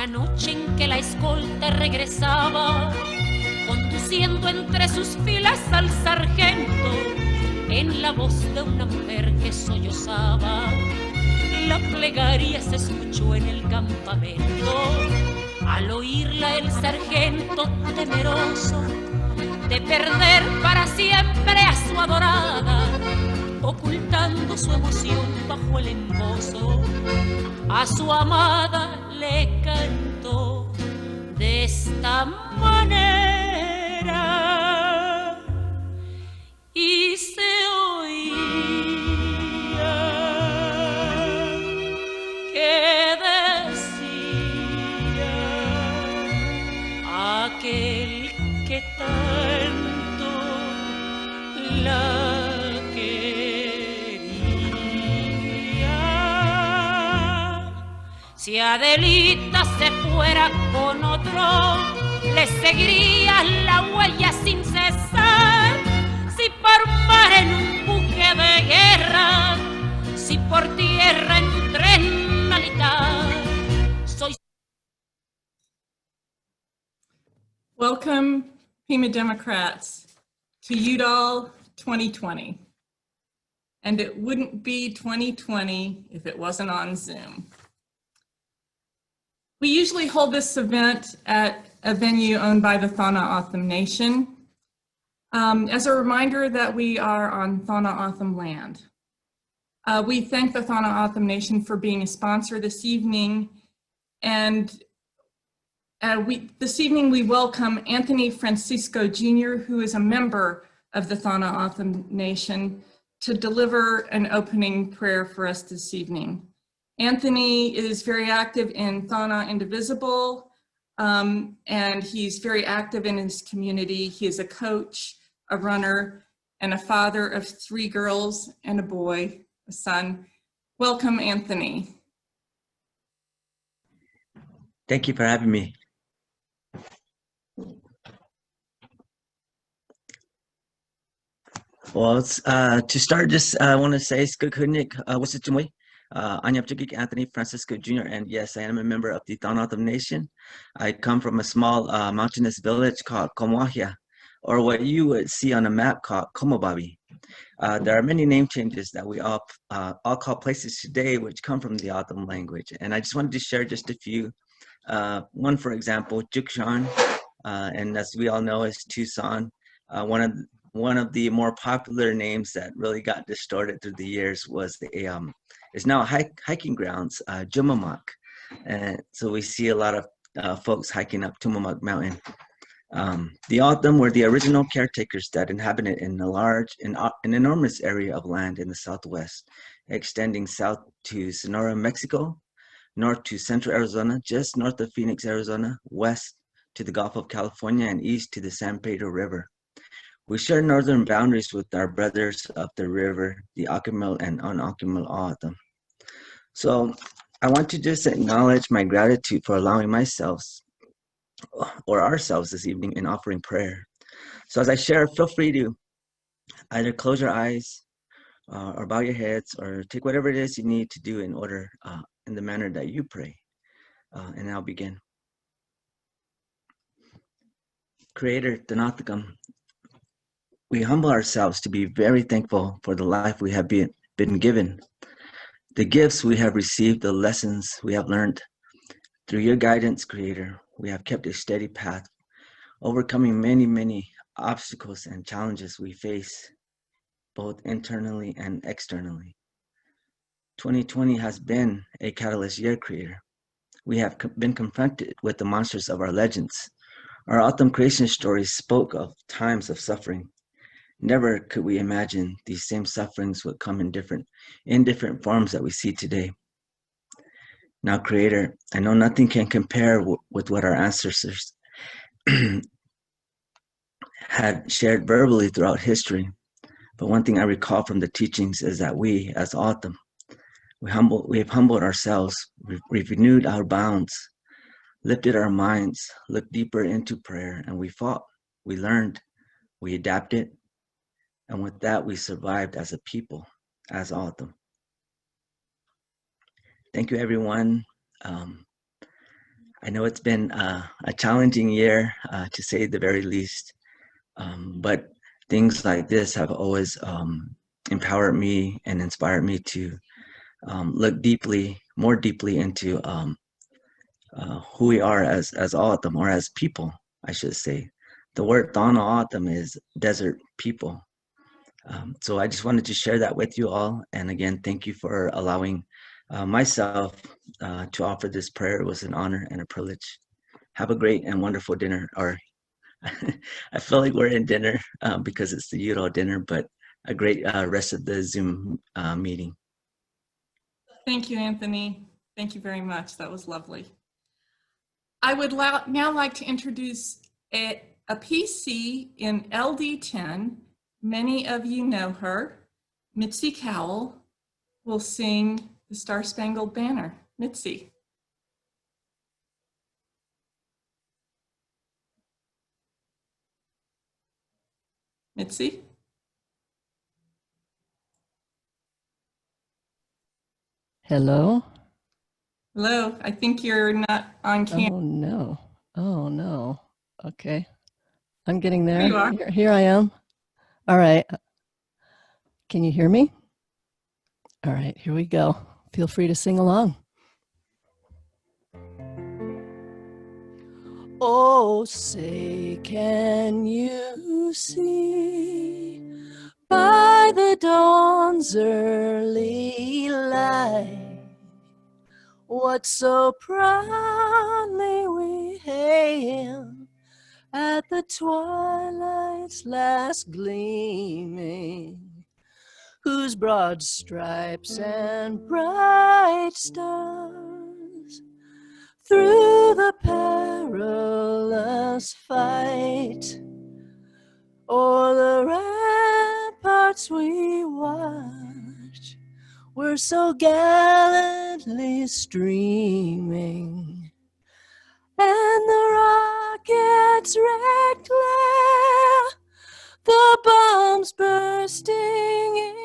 Una noche en que la escolta regresaba, conduciendo entre sus filas al sargento, en la voz de una mujer que sollozaba, la plegaria se escuchó en el campamento. Al oírla el sargento, temeroso de perder para siempre a su adorada, ocultando su emoción bajo el embozo, a su amada le cantó de esta manera y se oía que decía aquel que tanto la si Adelita se fuera con otro, le seguiría la huella sin cesar. Si por mar en un buque de guerra, si por tierra en un tren militar, soy... Welcome, Pima Democrats, to Udall 2020. And it wouldn't be 2020 if it wasn't on Zoom. We usually hold this event at a venue owned by the Thana-O'odham Nation as a reminder that we are on Thana-O'odham land. We thank the Thana-O'odham Nation for being a sponsor this evening, and this evening we welcome Anthony Francisco Jr., who is a member of the Thana-O'odham Nation, to deliver an opening prayer for us this evening. Anthony is very active in Thana Indivisible, and he's very active in his community. He is a coach, a runner, and a father of 3 girls and a boy, a son. Welcome, Anthony. Thank you for having me. Well, to start, just I want to say, Anthony Francisco Jr., and yes, I am a member of the Thana-O'odham Nation. I come from a small mountainous village called Komahia, or what you would see on a map called Komobabi. There are many name changes that we all call places today, which come from the O'odham language, and I just wanted to share just a few. One, for example, Jukshan, and as we all know, is Tucson. One of the more popular names that really got distorted through the years was is now hiking grounds, Jumamak. And so we see a lot of folks hiking up Tumamak Mountain. The O'odham were the original caretakers that inhabited an enormous area of land in the Southwest, extending south to Sonora, Mexico, north to central Arizona, just north of Phoenix, Arizona, west to the Gulf of California, and east to the San Pedro River. We share northern boundaries with our brothers up the river, the Akimel and Unakimel O'odham. So I want to just acknowledge my gratitude for allowing myself or ourselves this evening in offering prayer. So as I share, feel free to either close your eyes or bow your heads or take whatever it is you need to do in order, in the manner that you pray. And I'll begin. Creator Thanathakam, we humble ourselves to be very thankful for the life we have been given, the gifts we have received, the lessons we have learned. Through your guidance, Creator, we have kept a steady path, overcoming many, many obstacles and challenges we face, both internally and externally. 2020 has been a catalyst year, Creator. We have been confronted with the monsters of our legends. Our O'odham creation stories spoke of times of suffering. Never could we imagine these same sufferings would come in different forms that we see today. Now, Creator, I know nothing can compare with what our ancestors had shared verbally throughout history. But one thing I recall from the teachings is that we, as O'odham, we have humbled ourselves, we've renewed our bounds, lifted our minds, looked deeper into prayer, and we fought, we learned, we adapted, and with that, we survived as a people, as O'odham. Thank you, everyone. I know it's been a challenging year, to say the very least, but things like this have always empowered me and inspired me to look more deeply into who we are as O'odham, or as people, I should say. The word Tana O'odham is desert people. So I just wanted to share that with you all. And again, thank you for allowing myself to offer this prayer. It was an honor and a privilege. Have a great and wonderful dinner. Or I feel like we're in dinner because it's the Udall dinner, but a great rest of the Zoom meeting. Thank you, Anthony. Thank you very much. That was lovely. I would now like to introduce a PC in LD10. Many of you know her. Mitzi Cowell will sing the Star Spangled Banner. Mitzi. Mitzi? Hello? Hello, I think you're not on camera. Oh, no. Oh, no. Okay. I'm getting there. There you are. Here I am. All right. Can you hear me? All right, here we go. Feel free to sing along. Oh, say, can you see by the dawn's early light what so proudly we hailed at the twilight's last gleaming, whose broad stripes and bright stars through the perilous fight o'er the ramparts we watched were so gallantly streaming, and the rocket's red glare, the bombs bursting in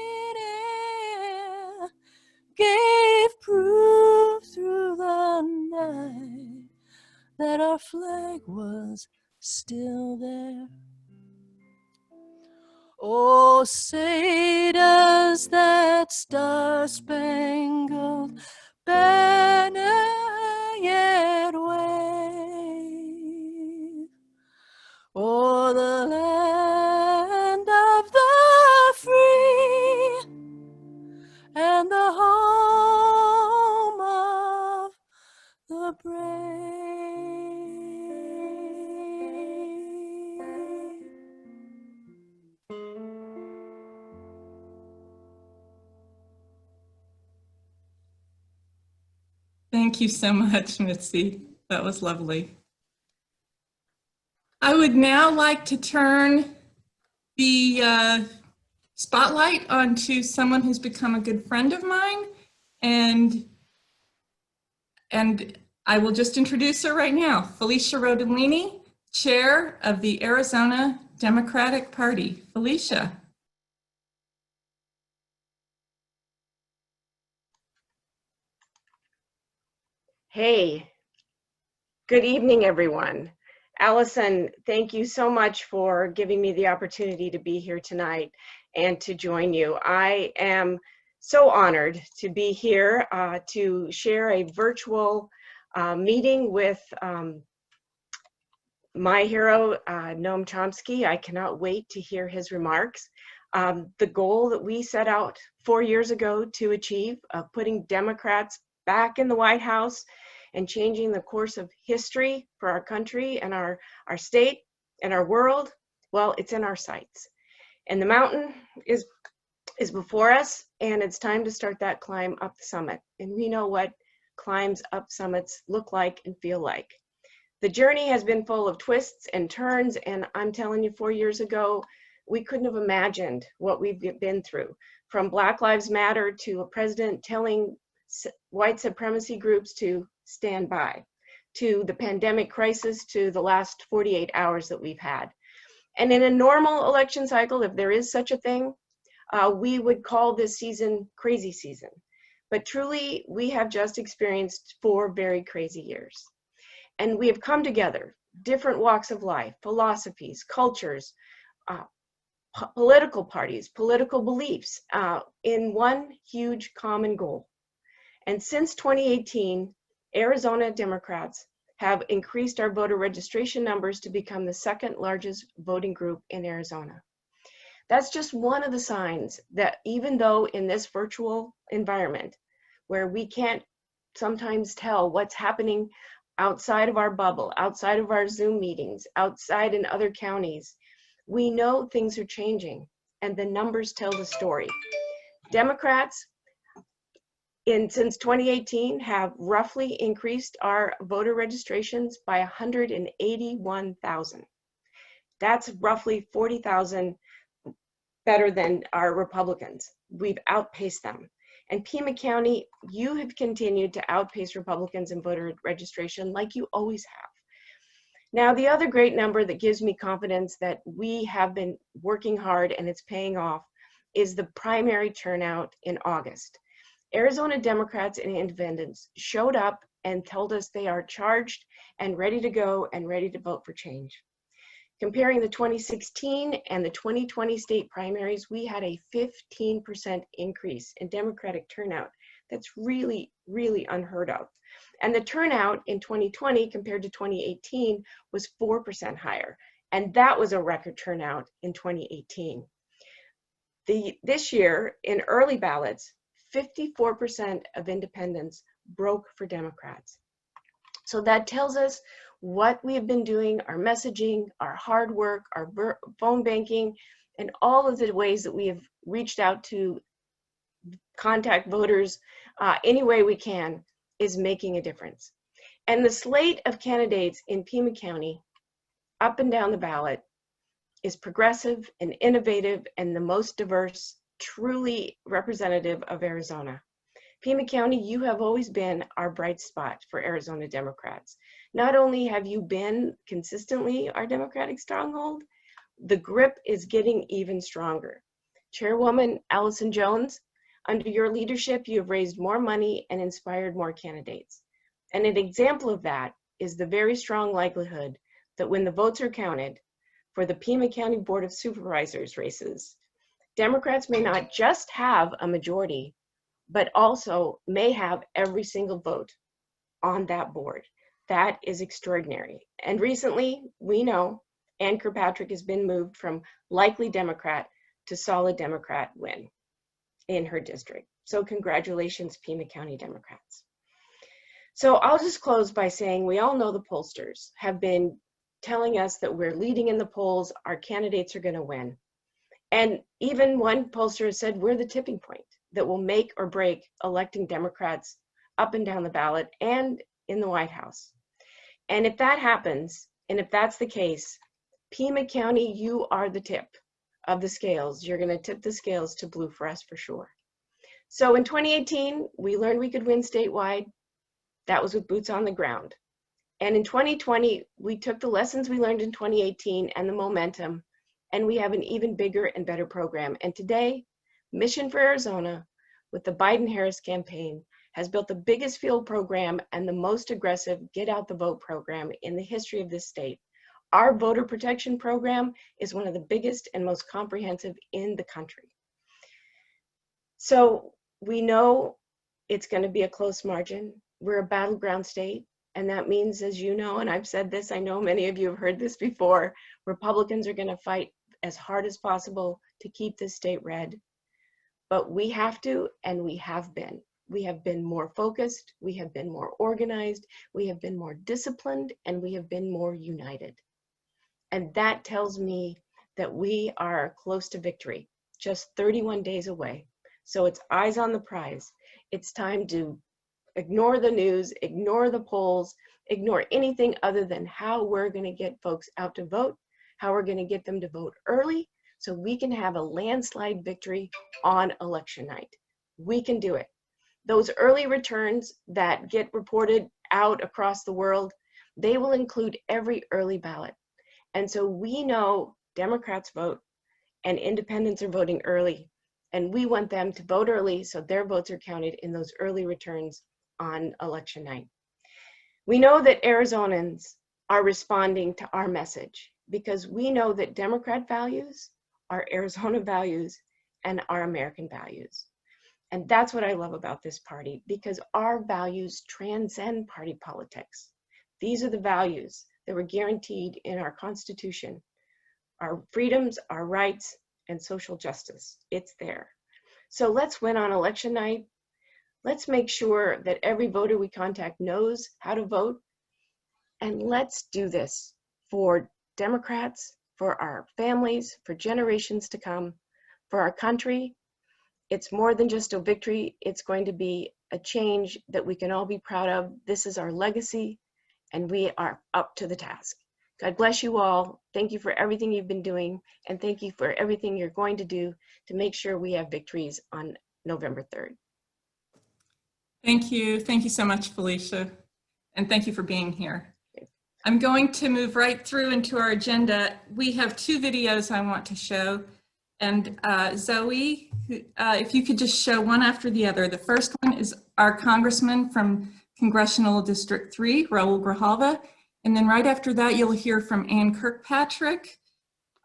air, gave proof through the night that our flag was still there. Oh, say does that star-spangled banner yet wave o'er the land of the free and the home of the brave? Thank you so much, Mitzi. That was lovely. I would now like to turn the spotlight onto someone who's become a good friend of mine, and I will just introduce her right now. Felicia Rotellini, Chair of the Arizona Democratic Party. Felicia. Hey, good evening, everyone. Alison, thank you so much for giving me the opportunity to be here tonight and to join you. I am so honored to be here to share a virtual meeting with my hero, Noam Chomsky. I cannot wait to hear his remarks. The goal that we set out 4 years ago to achieve, of putting Democrats back in the White House and changing the course of history for our country and our state and our world, well, it's in our sights. And the mountain is before us, and it's time to start that climb up the summit. And we know what climbs up summits look like and feel like. The journey has been full of twists and turns, and I'm telling you, 4 years ago, we couldn't have imagined what we've been through. From Black Lives Matter to a president telling white supremacy groups to stand by, to the pandemic crisis, to the last 48 hours that we've had. And in a normal election cycle, if there is such a thing, we would call this season crazy season. But truly, we have just experienced 4 very crazy years. And we have come together, different walks of life, philosophies, cultures, political parties, political beliefs, in one huge common goal. And since 2018, Arizona Democrats have increased our voter registration numbers to become the second largest voting group in Arizona. That's just one of the signs that even though in this virtual environment where we can't sometimes tell what's happening outside of our bubble, outside of our Zoom meetings, outside in other counties, we know things are changing and the numbers tell the story. Democrats since 2018 have roughly increased our voter registrations by 181,000. That's roughly 40,000 better than our Republicans. We've outpaced them. And Pima County, you have continued to outpace Republicans in voter registration like you always have. Now, the other great number that gives me confidence that we have been working hard and it's paying off is the primary turnout in August. Arizona Democrats and independents showed up and told us they are charged and ready to go and ready to vote for change. Comparing the 2016 and the 2020 state primaries, we had a 15% increase in Democratic turnout. That's really, really unheard of. And the turnout in 2020 compared to 2018 was 4% higher. And that was a record turnout in 2018. This year, in early ballots, 54% of independents broke for Democrats. So that tells us what we have been doing, our messaging, our hard work, our phone banking, and all of the ways that we have reached out to contact voters any way we can is making a difference. And the slate of candidates in Pima County, up and down the ballot, is progressive and innovative and the most diverse, truly representative of Arizona. Pima County, you have always been our bright spot for Arizona Democrats. Not only have you been consistently our Democratic stronghold, the grip is getting even stronger. Chairwoman Alison Jones, under your leadership, you have raised more money and inspired more candidates. And an example of that is the very strong likelihood that when the votes are counted for the Pima County Board of Supervisors races, Democrats may not just have a majority, but also may have every single vote on that board. That is extraordinary. And recently, we know Ann Kirkpatrick has been moved from likely Democrat to solid Democrat win in her district. So congratulations, Pima County Democrats. So I'll just close by saying we all know the pollsters have been telling us that we're leading in the polls, our candidates are going to win. And even one pollster has said we're the tipping point that will make or break electing Democrats up and down the ballot and in the White House. And if that happens, and if that's the case, Pima County, you are the tip of the scales. You're going to tip the scales to blue for us for sure. So in 2018, we learned we could win statewide. That was with boots on the ground. And in 2020, we took the lessons we learned in 2018 and the momentum, and we have an even bigger and better program. And today, Mission for Arizona, with the Biden-Harris campaign, has built the biggest field program and the most aggressive Get Out the Vote program in the history of this state. Our voter protection program is one of the biggest and most comprehensive in the country. So we know it's going to be a close margin. We're a battleground state. And that means, as you know, and I've said this, I know many of you have heard this before, Republicans are going to fight as hard as possible to keep this state red. But we have to, and we have been. We have been more focused, we have been more organized, we have been more disciplined, and we have been more united. And that tells me that we are close to victory, just 31 days away. So it's eyes on the prize. It's time to ignore the news, ignore the polls, ignore anything other than how we're going to get folks out to vote, how we're going to get them to vote early so we can have a landslide victory on election night. We can do it. Those early returns that get reported out across the world, they will include every early ballot. And so we know Democrats vote and independents are voting early, and we want them to vote early so their votes are counted in those early returns on election night. We know that Arizonans are responding to our message because we know that Democrat values are Arizona values and our American values. And that's what I love about this party, because our values transcend party politics. These are the values that were guaranteed in our Constitution, our freedoms, our rights, and social justice. It's there. So let's win on election night. Let's make sure that every voter we contact knows how to vote. And let's do this for Democrats, for our families, for generations to come, for our country. It's more than just a victory. It's going to be a change that we can all be proud of. This is our legacy, and we are up to the task. God bless you all. Thank you for everything you've been doing, and thank you for everything you're going to do to make sure we have victories on November 3rd. Thank you. Thank you so much, Felicia. And thank you for being here. I'm going to move right through into our agenda. We have two videos I want to show. And Zoe, if you could just show one after the other. The first one is our Congressman from Congressional District 3, Raul Grijalva. And then right after that, you'll hear from Ann Kirkpatrick,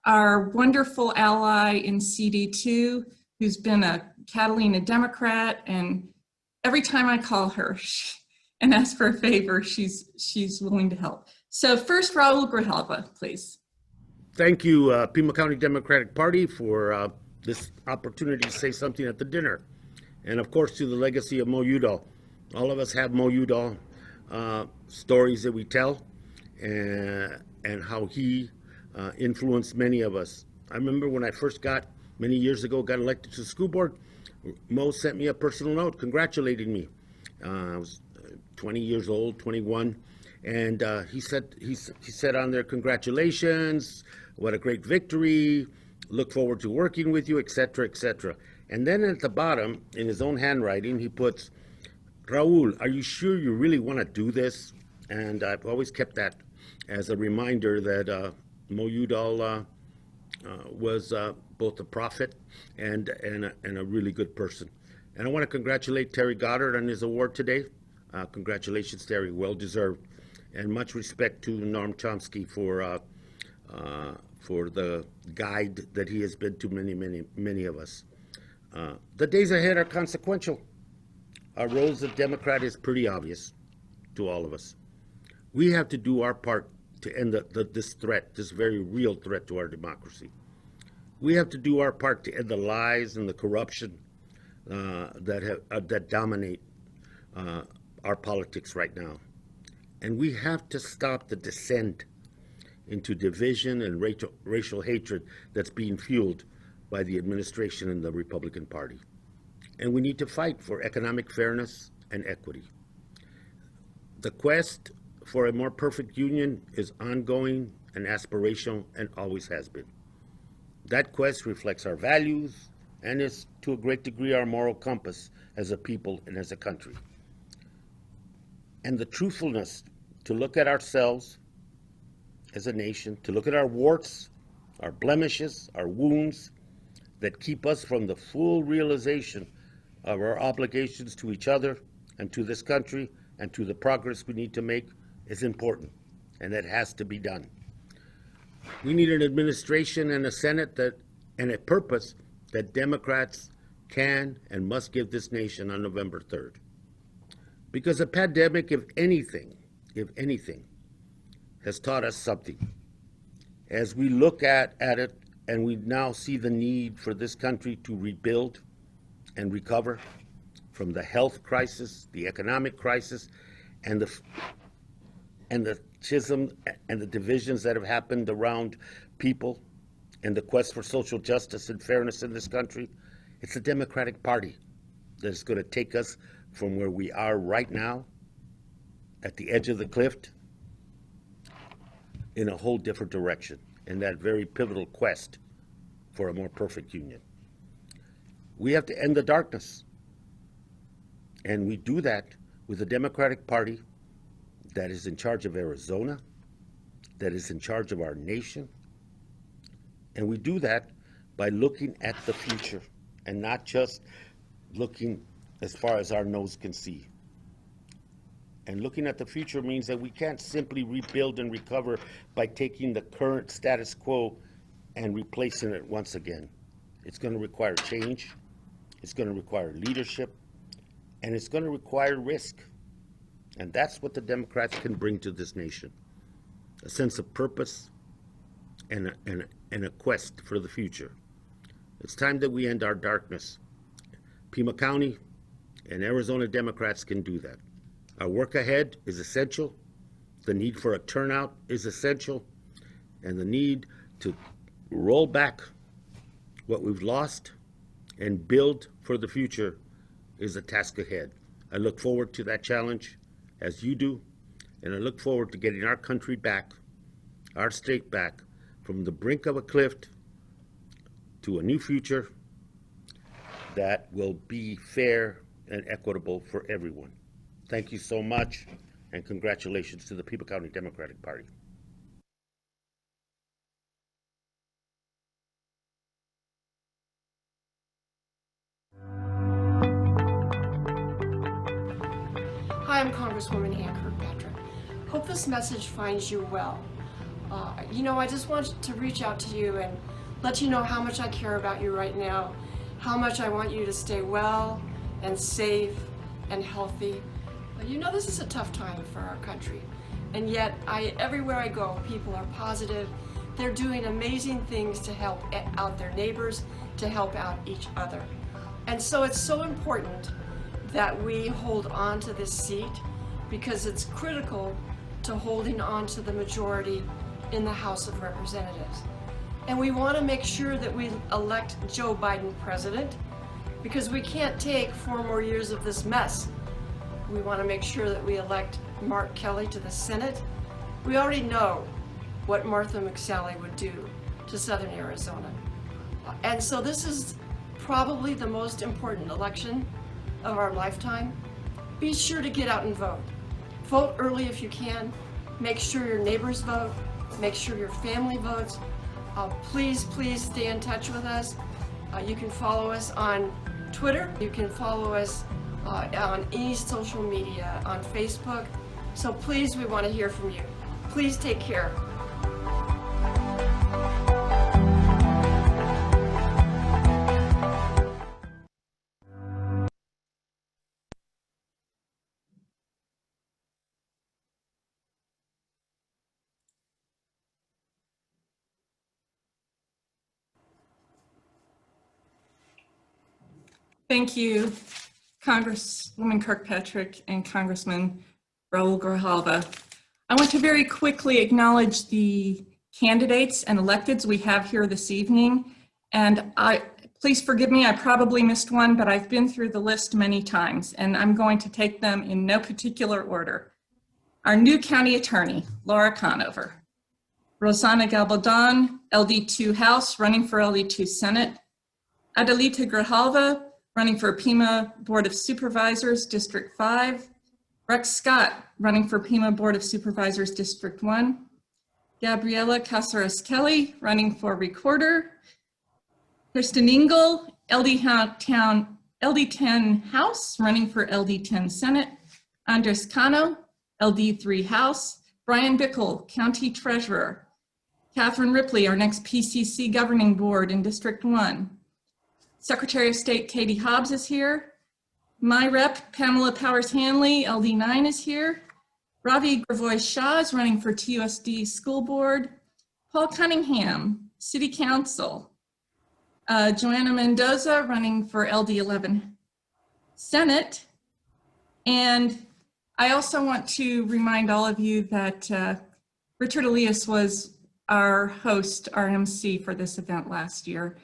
our wonderful ally in CD2, who's been a Catalina Democrat. And every time I call her and ask for a favor, she's willing to help. So first, Raul Grijalva, please. Thank you, Pima County Democratic Party, for this opportunity to say something at the dinner. And of course, to the legacy of Mo Udall. All of us have Mo Udall stories that we tell, and how he influenced many of us. I remember when I first many years ago, got elected to the school board, Mo sent me a personal note congratulating me. I was 20 years old, 21. And he said on there, congratulations, what a great victory, look forward to working with you, etc., etc. And then at the bottom, in his own handwriting, he puts, Raul, are you sure you really want to do this? And I've always kept that as a reminder that Mo Udall was both a prophet and a really good person. And I want to congratulate Terry Goddard on his award today. Congratulations, Terry, well deserved. And much respect to Noam Chomsky for the guide that he has been to many of us. The days ahead are consequential. Our role as a Democrat is pretty obvious to all of us. We have to do our part to end this threat, this very real threat to our democracy. We have to do our part to end the lies and the corruption that dominate our politics right now. And we have to stop the descent into division and racial hatred that's being fueled by the administration and the Republican Party. And we need to fight for economic fairness and equity. The quest for a more perfect union is ongoing and aspirational and always has been. That quest reflects our values and is to a great degree our moral compass as a people and as a country. And the truthfulness to look at ourselves as a nation, to look at our warts, our blemishes, our wounds that keep us from the full realization of our obligations to each other and to this country and to the progress we need to make is important, and that has to be done. We need an administration and a Senate and a purpose that Democrats can and must give this nation on November 3rd. Because the pandemic, if anything, has taught us something. As we look at it and we now see the need for this country to rebuild and recover from the health crisis, the economic crisis, and the schism and the divisions that have happened around people and the quest for social justice and fairness in this country, it's the Democratic Party that is going to take us from where we are right now at the edge of the cliff in a whole different direction, in that very pivotal quest for a more perfect union. We have to end the darkness. And we do that with a Democratic Party that is in charge of Arizona, that is in charge of our nation. And we do that by looking at the future and not just looking as far as our nose can see. And looking at the future means that we can't simply rebuild and recover by taking the current status quo and replacing it once again. It's going to require change, it's going to require leadership, and it's going to require risk. And that's what the Democrats can bring to this nation. A sense of purpose and a quest for the future. It's time that we end our darkness. Pima County and Arizona Democrats can do that. Our work ahead is essential. The need for a turnout is essential. And the need to roll back what we've lost and build for the future is a task ahead. I look forward to that challenge, as you do, and I look forward to getting our country back, our state back, from the brink of a cliff to a new future that will be fair and equitable for everyone. Thank you so much, and congratulations to the Pima County Democratic Party. Hi, I'm Congresswoman Ann Kirkpatrick. Hope this message finds you well. I just want to reach out to you and let you know how much I care about you right now, how much I want you to stay well and safe and healthy. This is a tough time for our country, and yet everywhere I go, people are positive. They're doing amazing things to help out their neighbors, to help out each other. And so it's so important that we hold on to this seat, because it's critical to holding on to the majority in the House of Representatives. And we want to make sure that we elect Joe Biden president, because we can't take 4 more years of this mess. We want to make sure that we elect Mark Kelly to the Senate. We already know what Martha McSally would do to Southern Arizona. And so this is probably the most important election of our lifetime. Be sure to get out and vote. Vote early if you can. Make sure your neighbors vote. Make sure your family votes. Please stay in touch with us. You can follow us on Twitter. You can follow us on any social media, on Facebook. So please, we want to hear from you. Please take care. Thank you, Congresswoman Kirkpatrick and Congressman Raul Grijalva. I want to very quickly acknowledge the candidates and electeds we have here this evening. And please forgive me, I probably missed one, but I've been through the list many times, and I'm going to take them in no particular order. Our new county attorney, Laura Conover. Rosanna Gabaldon, LD2 House, running for LD2 Senate. Adelita Grijalva, running for Pima Board of Supervisors, District 5. Rex Scott, running for Pima Board of Supervisors, District 1. Gabriela Casares Kelly, running for Recorder. Kristen Engel, LD10 House, running for LD10 Senate. Andres Cano, LD3 House. Brian Bickle, County Treasurer. Catherine Ripley, our next PCC Governing Board in District 1. Secretary of State Katie Hobbs is here. My rep, Pamela Powers-Hanley, LD9 is here. Ravi Gravoy Shah is running for TUSD School Board. Paul Cunningham, City Council. Joanna Mendoza running for LD11 Senate. And I also want to remind all of you that Richard Elias was our host, our MC for this event last year,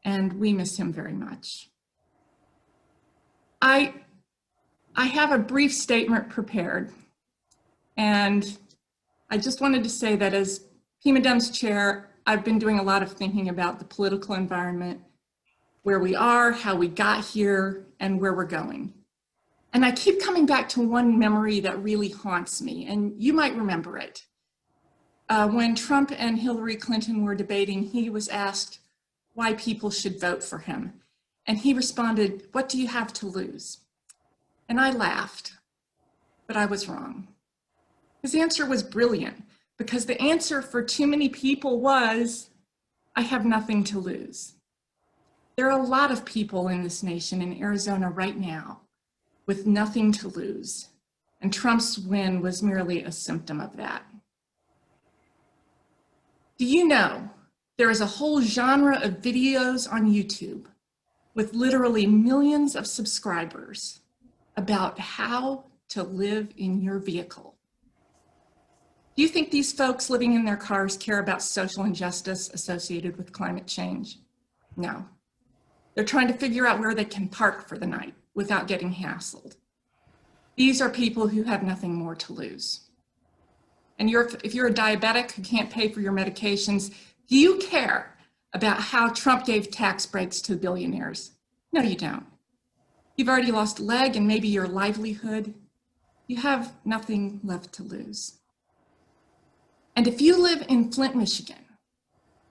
and we miss him very much. I have a brief statement prepared, and I just wanted to say that as Pima Dem's chair, I've been doing a lot of thinking about the political environment, where we are, how we got here, and where we're going. And I keep coming back to one memory that really haunts me, and you might remember it. When Trump and Hillary Clinton were debating, he was asked why people should vote for him. And he responded, "What do you have to lose?" And I laughed. but I was wrong. His answer was brilliant because the answer for too many people was, I have nothing to lose. There are a lot of people in this nation, in Arizona right now, with nothing to lose. And Trump's win was merely a symptom of that. Do you know there is a whole genre of videos on YouTube with literally millions of subscribers about how to live in your vehicle? Do you think these folks living in their cars care about social injustice associated with climate change? No. They're trying to figure out where they can park for the night without getting hassled. These are people who have nothing more to lose. And if you're a diabetic who can't pay for your medications, do you care about how Trump gave tax breaks to billionaires? No, you don't. You've already lost a leg and maybe your livelihood. You have nothing left to lose. And if you live in Flint, Michigan,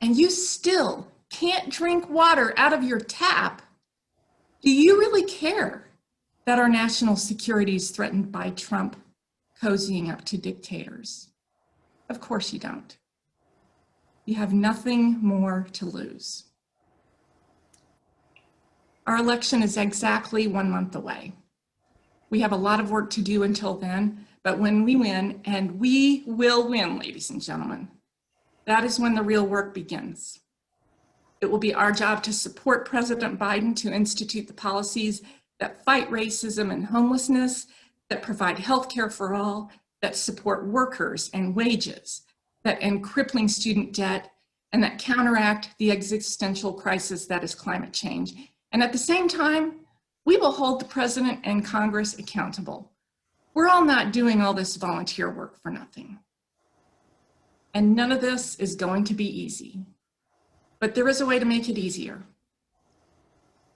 and you still can't drink water out of your tap, do you really care that our national security is threatened by Trump cozying up to dictators? Of course you don't. You have nothing more to lose. Our election is exactly 1 month away. We have a lot of work to do until then, but when we win, and we will win, ladies and gentlemen, that is when the real work begins. It will be our job to support President Biden to institute the policies that fight racism and homelessness, that provide health care for all, that support workers and wages, that end crippling student debt, and that counteract the existential crisis that is climate change. And at the same time, we will hold the president and Congress accountable. We're all not doing all this volunteer work for nothing. And none of this is going to be easy, but there is a way to make it easier.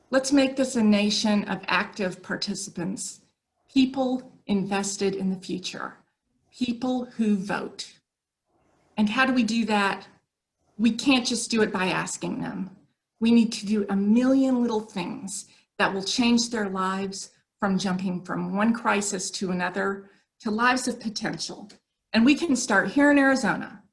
Let's make this a nation of active participants, people invested in the future, people who vote. And how do we do that? We can't just do it by asking them. We need to do a million little things that will change their lives, from jumping from one crisis to another to lives of potential. And we can start here in Arizona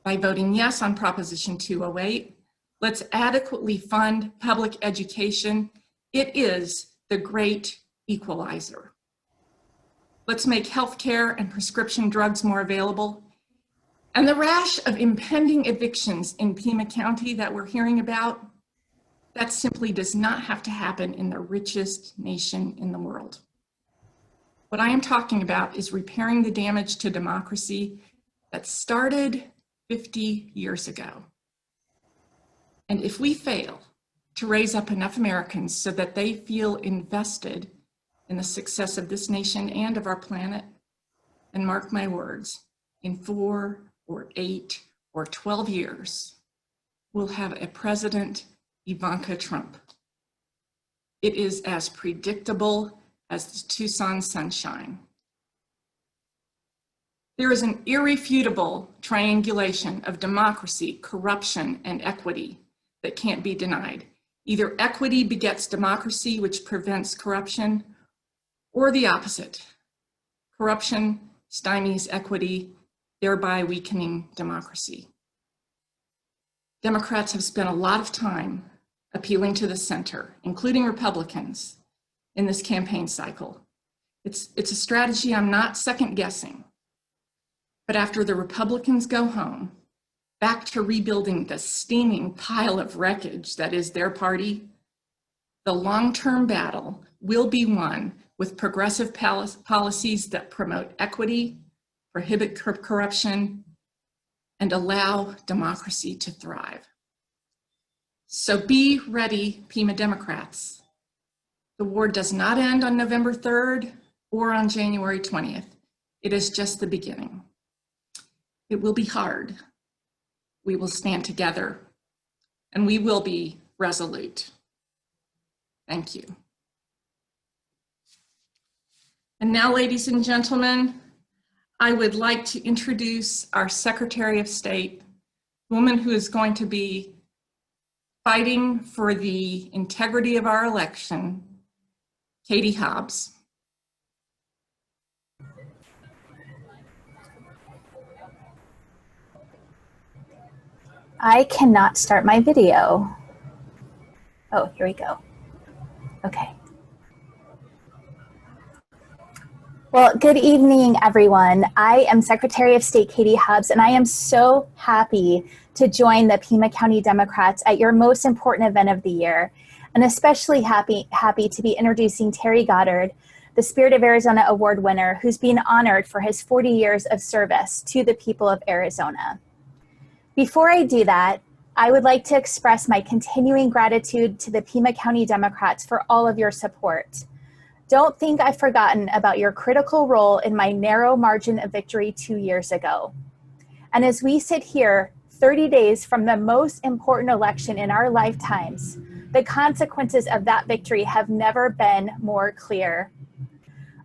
by voting yes on Proposition 208. Let's adequately fund public education. It is the great equalizer. Let's make healthcare and prescription drugs more available. And the rash of impending evictions in Pima County that we're hearing about, that simply does not have to happen in the richest nation in the world. What I am talking about is repairing the damage to democracy that started 50 years ago. And if we fail to raise up enough Americans so that they feel invested in the success of this nation and of our planet, and mark my words, in 4 or 8 or 12 years, we'll have a president, Ivanka Trump. It is as predictable as the Tucson sunshine. There is an irrefutable triangulation of democracy, corruption, and equity that can't be denied. Either equity begets democracy, which prevents corruption, or the opposite. Corruption stymies equity, thereby weakening democracy. Democrats have spent a lot of time appealing to the center, including Republicans, in this campaign cycle. It's a strategy I'm not second guessing. But after the Republicans go home, back to rebuilding the steaming pile of wreckage that is their party, the long-term battle will be won with progressive policies that promote equity, prohibit corruption, and allow democracy to thrive. So be ready, Pima Democrats. The war does not end on November 3rd or on January 20th. It is just the beginning. It will be hard. We will stand together, and we will be resolute. Thank you. And now, ladies and gentlemen, I would like to introduce our Secretary of State, a woman who is going to be fighting for the integrity of our election, Katie Hobbs. I cannot start my video. Oh, here we go. Okay. Well, good evening, everyone. I am Secretary of State Katie Hobbs, and I am so happy to join the Pima County Democrats at your most important event of the year, and especially happy to be introducing Terry Goddard, the Spirit of Arizona Award winner, who's being honored for his 40 years of service to the people of Arizona. Before I do that, I would like to express my continuing gratitude to the Pima County Democrats for all of your support. Don't think I've forgotten about your critical role in my narrow margin of victory 2 years ago. And as we sit here 30 days from the most important election in our lifetimes, the consequences of that victory have never been more clear.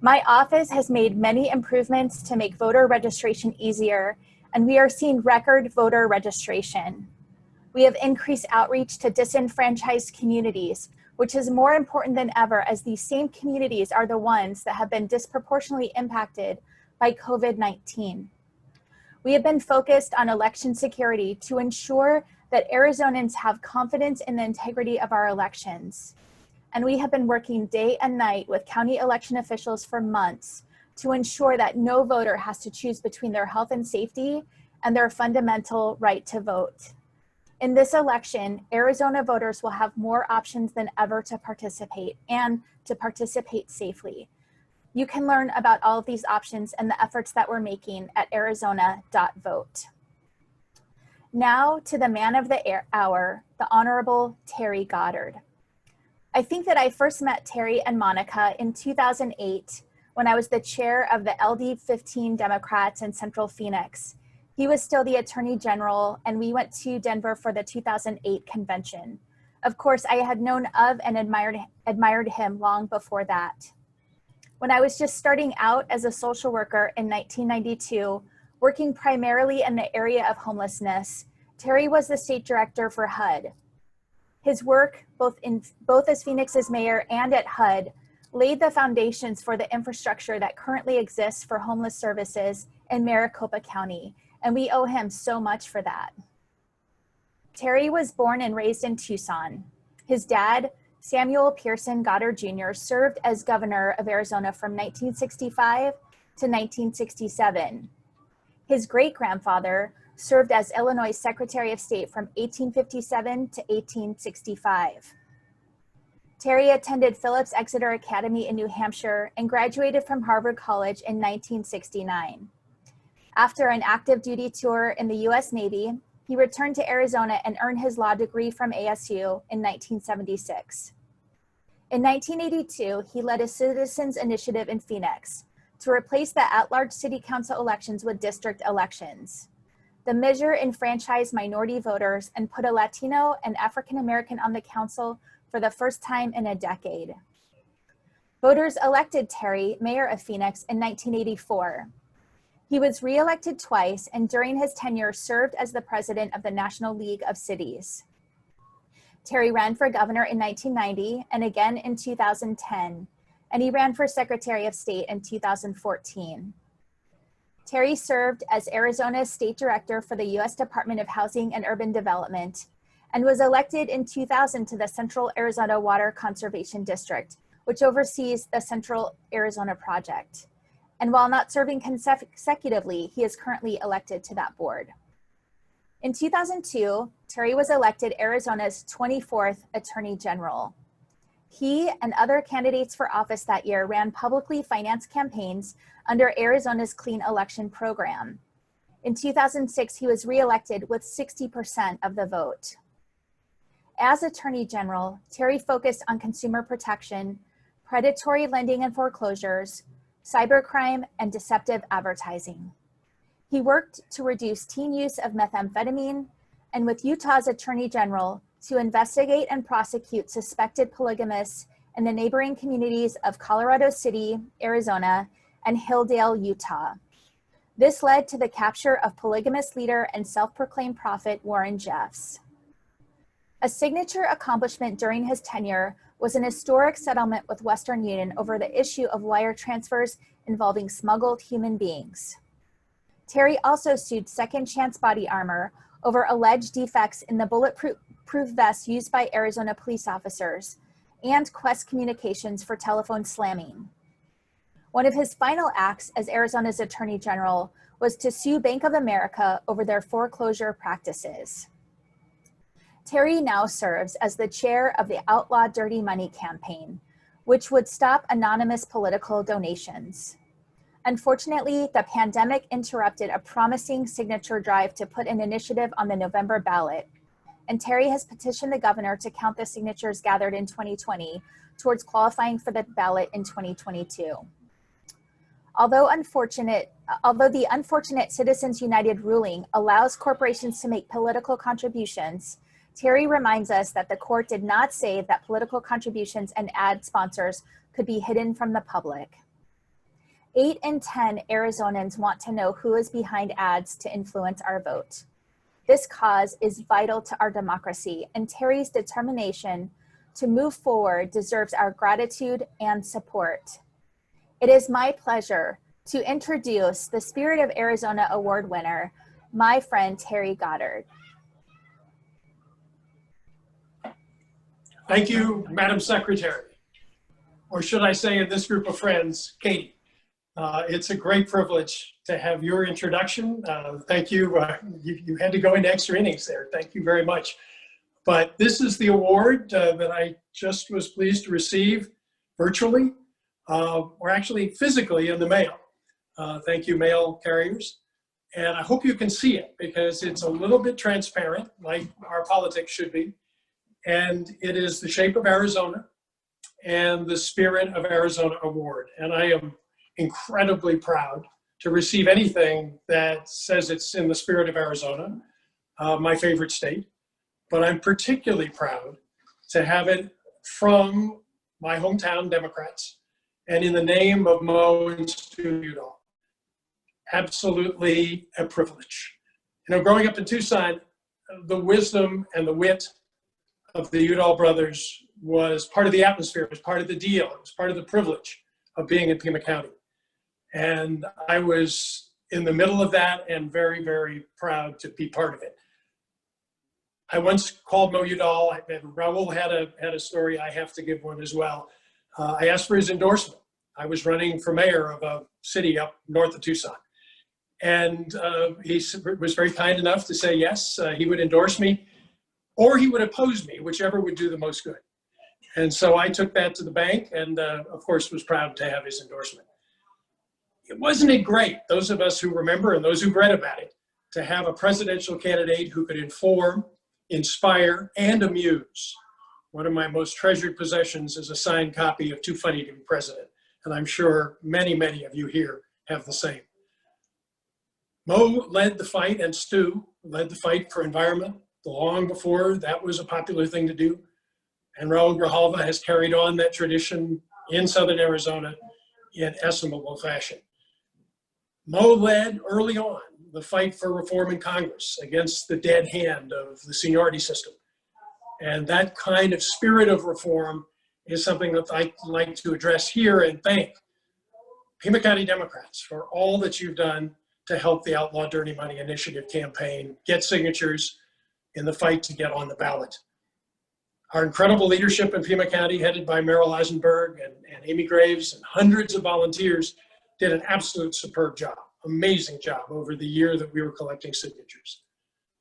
My office has made many improvements to make voter registration easier, and we are seeing record voter registration. We have increased outreach to disenfranchised communities, which is more important than ever as these same communities are the ones that have been disproportionately impacted by COVID-19. We have been focused on election security to ensure that Arizonans have confidence in the integrity of our elections. And we have been working day and night with county election officials for months to ensure that no voter has to choose between their health and safety and their fundamental right to vote. In this election, Arizona voters will have more options than ever to participate and to participate safely. You can learn about all of these options and the efforts that we're making at arizona.vote. Now to the man of the hour, the Honorable Terry Goddard. I think that I first met Terry and Monica in 2008 when I was the chair of the LD15 Democrats in Central Phoenix. He was still the Attorney General, and we went to Denver for the 2008 convention. Of course, I had known of and admired him long before that. When I was just starting out as a social worker in 1992, working primarily in the area of homelessness, Terry was the state director for HUD. His work, both as Phoenix's mayor and at HUD, laid the foundations for the infrastructure that currently exists for homeless services in Maricopa County, and we owe him so much for that. Terry was born and raised in Tucson. His dad, Samuel Pearson Goddard Jr., served as governor of Arizona from 1965 to 1967. His great-grandfather served as Illinois Secretary of State from 1857 to 1865. Terry attended Phillips Exeter Academy in New Hampshire and graduated from Harvard College in 1969. After an active duty tour in the US Navy, he returned to Arizona and earned his law degree from ASU in 1976. In 1982, he led a citizens initiative in Phoenix to replace the at-large city council elections with district elections. The measure enfranchised minority voters and put a Latino and African American on the council for the first time in a decade. Voters elected Terry mayor of Phoenix in 1984. He was re-elected twice and during his tenure served as the president of the National League of Cities. Terry ran for governor in 1990 and again in 2010, and he ran for Secretary of State in 2014. Terry served as Arizona's state director for the U.S. Department of Housing and Urban Development and was elected in 2000 to the Central Arizona Water Conservation District, which oversees the Central Arizona Project. And while not serving consecutively, he is currently elected to that board. In 2002, Terry was elected Arizona's 24th Attorney General. He and other candidates for office that year ran publicly financed campaigns under Arizona's Clean Election Program. In 2006, he was reelected with 60% of the vote. As Attorney General, Terry focused on consumer protection, predatory lending and foreclosures, cybercrime, and deceptive advertising. He worked to reduce teen use of methamphetamine, and with Utah's Attorney General, to investigate and prosecute suspected polygamists in the neighboring communities of Colorado City, Arizona, and Hilldale, Utah. This led to the capture of polygamist leader and self-proclaimed prophet Warren Jeffs. A signature accomplishment during his tenure was an historic settlement with Western Union over the issue of wire transfers involving smuggled human beings. Terry also sued Second Chance Body Armor over alleged defects in the bulletproof vests used by Arizona police officers and Quest Communications for telephone slamming. One of his final acts as Arizona's Attorney General was to sue Bank of America over their foreclosure practices. Terry now serves as the chair of the Outlaw Dirty Money campaign, which would stop anonymous political donations. Unfortunately, the pandemic interrupted a promising signature drive to put an initiative on the November ballot, and Terry has petitioned the governor to count the signatures gathered in 2020 towards qualifying for the ballot in 2022. Although the unfortunate Citizens United ruling allows corporations to make political contributions, Terry reminds us that the court did not say that political contributions and ad sponsors could be hidden from the public. 8 in 10 Arizonans want to know who is behind ads to influence our vote. This cause is vital to our democracy, and Terry's determination to move forward deserves our gratitude and support. It is my pleasure to introduce the Spirit of Arizona Award winner, my friend Terry Goddard. Thank you, Madam Secretary, or should I say in this group of friends, Katie. It's a great privilege to have your introduction. Thank you. You had to go into extra innings there. Thank you very much. But this is the award that I just was pleased to receive virtually, or actually physically in the mail. Thank you, mail carriers. And I hope you can see it because it's a little bit transparent, like our politics should be. And it is the shape of Arizona and the Spirit of Arizona Award. And I am incredibly proud to receive anything that says it's in the spirit of Arizona, my favorite state. But I'm particularly proud to have it from my hometown Democrats and in the name of Mo and Stu Udall. Absolutely a privilege. You know, growing up in Tucson, the wisdom and the wit of the Udall brothers was part of the atmosphere, it was part of the deal, it was part of the privilege of being in Pima County. And I was in the middle of that and very, very proud to be part of it. I once called Mo Udall, Raul had a story, I have to give one as well. I asked for his endorsement. I was running for mayor of a city up north of Tucson. And he was very kind enough to say yes, he would endorse me, or he would oppose me, whichever would do the most good. And so I took that to the bank and of course was proud to have his endorsement. Wasn't it great, those of us who remember and those who've read about it, to have a presidential candidate who could inform, inspire, and amuse? One of my most treasured possessions is a signed copy of Too Funny to Be President. And I'm sure many, many of you here have the same. Mo led the fight, and Stu led the fight for environment long before that was a popular thing to do. And Raul Grijalva has carried on that tradition in Southern Arizona in estimable fashion. Mo led early on the fight for reform in Congress against the dead hand of the seniority system. And that kind of spirit of reform is something that I'd like to address here and thank Pima County Democrats for all that you've done to help the Outlaw Dirty Money Initiative campaign get signatures in the fight to get on the ballot. Our incredible leadership in Pima County, headed by Merrill Eisenberg and Amy Graves and hundreds of volunteers, did an absolute superb job, amazing job over the year that we were collecting signatures.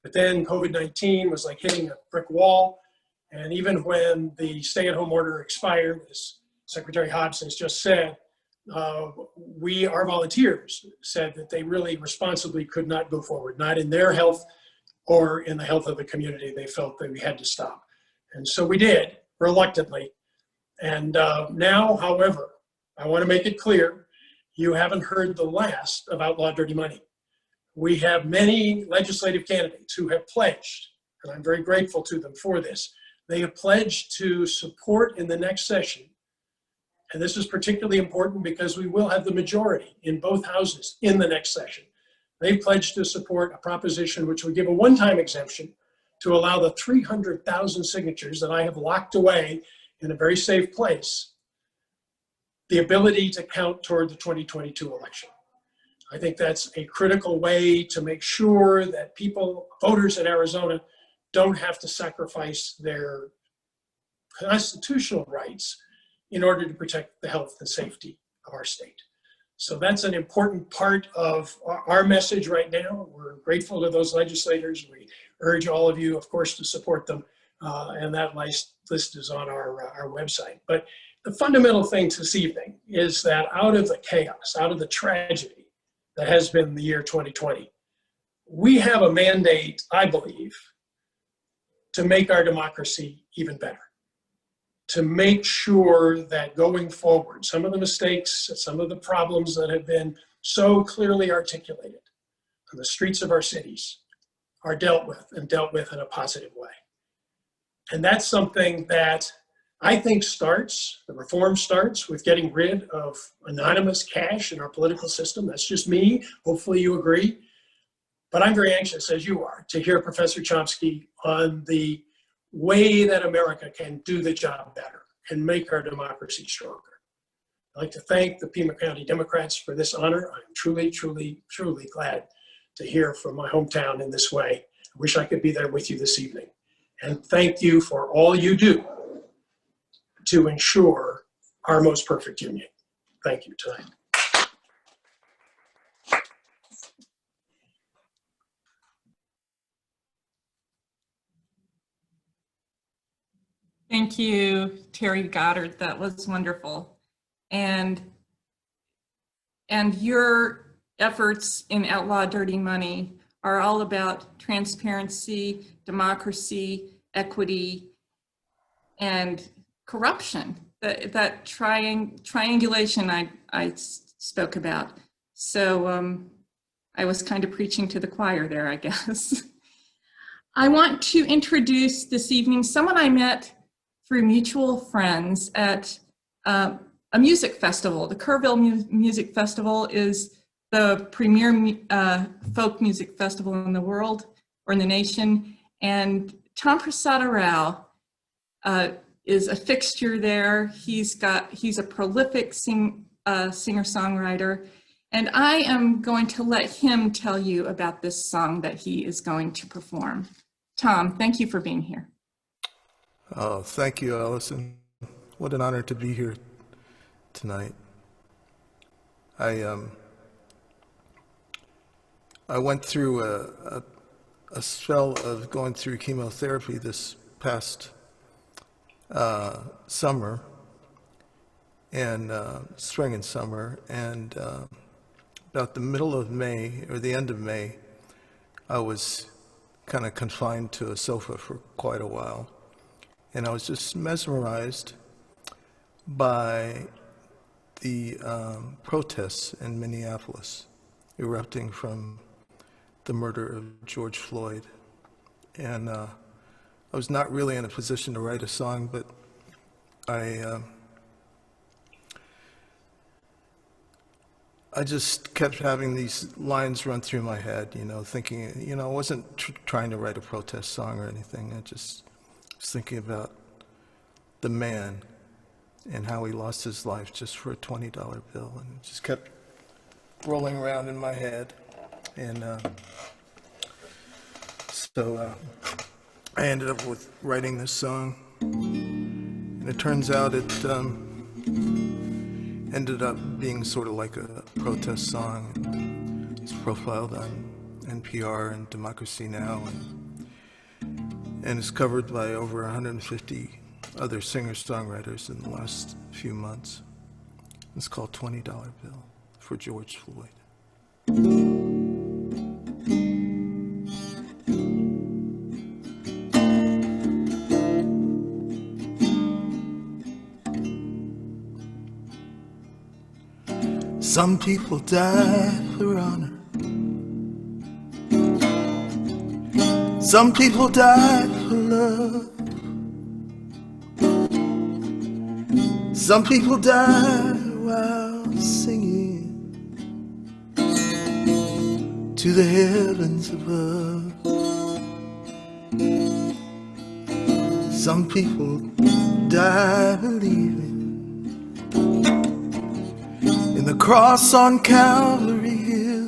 But then COVID-19 was like hitting a brick wall. And even when the stay-at-home order expired, as Secretary Hobbs has just said, our volunteers said that they really responsibly could not go forward, not in their health or in the health of the community. They felt that we had to stop. And so we did, reluctantly. And now, however, I want to make it clear, you haven't heard the last of Outlaw Dirty Money. We have many legislative candidates who have pledged, and I'm very grateful to them for this. They have pledged to support in the next session, and this is particularly important because we will have the majority in both houses in the next session. They pledged to support a proposition which would give a one-time exemption to allow the 300,000 signatures that I have locked away in a very safe place, the ability to count toward the 2022 election. I think that's a critical way to make sure that people, voters in Arizona, don't have to sacrifice their constitutional rights in order to protect the health and safety of our state. So that's an important part of our message right now. We're grateful to those legislators. We urge all of you, of course, to support them. And that list is on our website. But the fundamental thing this evening is that out of the chaos, out of the tragedy that has been the year 2020, we have a mandate, I believe, to make our democracy even better. To make sure that going forward, some of the mistakes, some of the problems that have been so clearly articulated on the streets of our cities are dealt with, and dealt with in a positive way. And that's something that I think the reform starts with getting rid of anonymous cash in our political system. That's just me. Hopefully you agree. But I'm very anxious, as you are, to hear Professor Chomsky on the way that America can do the job better and make our democracy stronger. I'd like to thank the Pima County Democrats for this honor. I'm truly, truly, truly glad to hear from my hometown in this way. I wish I could be there with you this evening. And thank you for all you do to ensure our most perfect union. Thank you tonight. Thank you, Terry Goddard. That was wonderful. And your efforts in Outlaw Dirty Money are all about transparency, democracy, equity, and corruption. That triangulation I spoke about. So I was kind of preaching to the choir there, I guess. I want to introduce this evening someone I met through mutual friends at a music festival. The Kerrville Music Festival is the premier folk music festival in the world or in the nation. And Tom Prasada-Rao is a fixture there. He's a prolific singer-songwriter. And I am going to let him tell you about this song that he is going to perform. Tom, thank you for being here. Oh, thank you, Alison. What an honor to be here tonight. I went through a spell of going through chemotherapy this past summer, and spring and summer, and about the middle of May, or the end of May, I was kind of confined to a sofa for quite a while. And I was just mesmerized by the protests in Minneapolis erupting from the murder of George Floyd. And I was not really in a position to write a song, but I just kept having these lines run through my head, thinking, I wasn't trying to write a protest song or anything. I just was thinking about the man and how he lost his life just for a $20 bill, and it just kept rolling around in my head. And so I ended up with writing this song, and it turns out it ended up being sort of like a protest song. It's profiled on NPR and Democracy Now! And it's covered by over 150 other singer-songwriters in the last few months. It's called $20 Bill for George Floyd. Some people died for honor. Some people died for love. Some people died while singing to the heavens above. Some people died believing in the cross on Calvary Hill.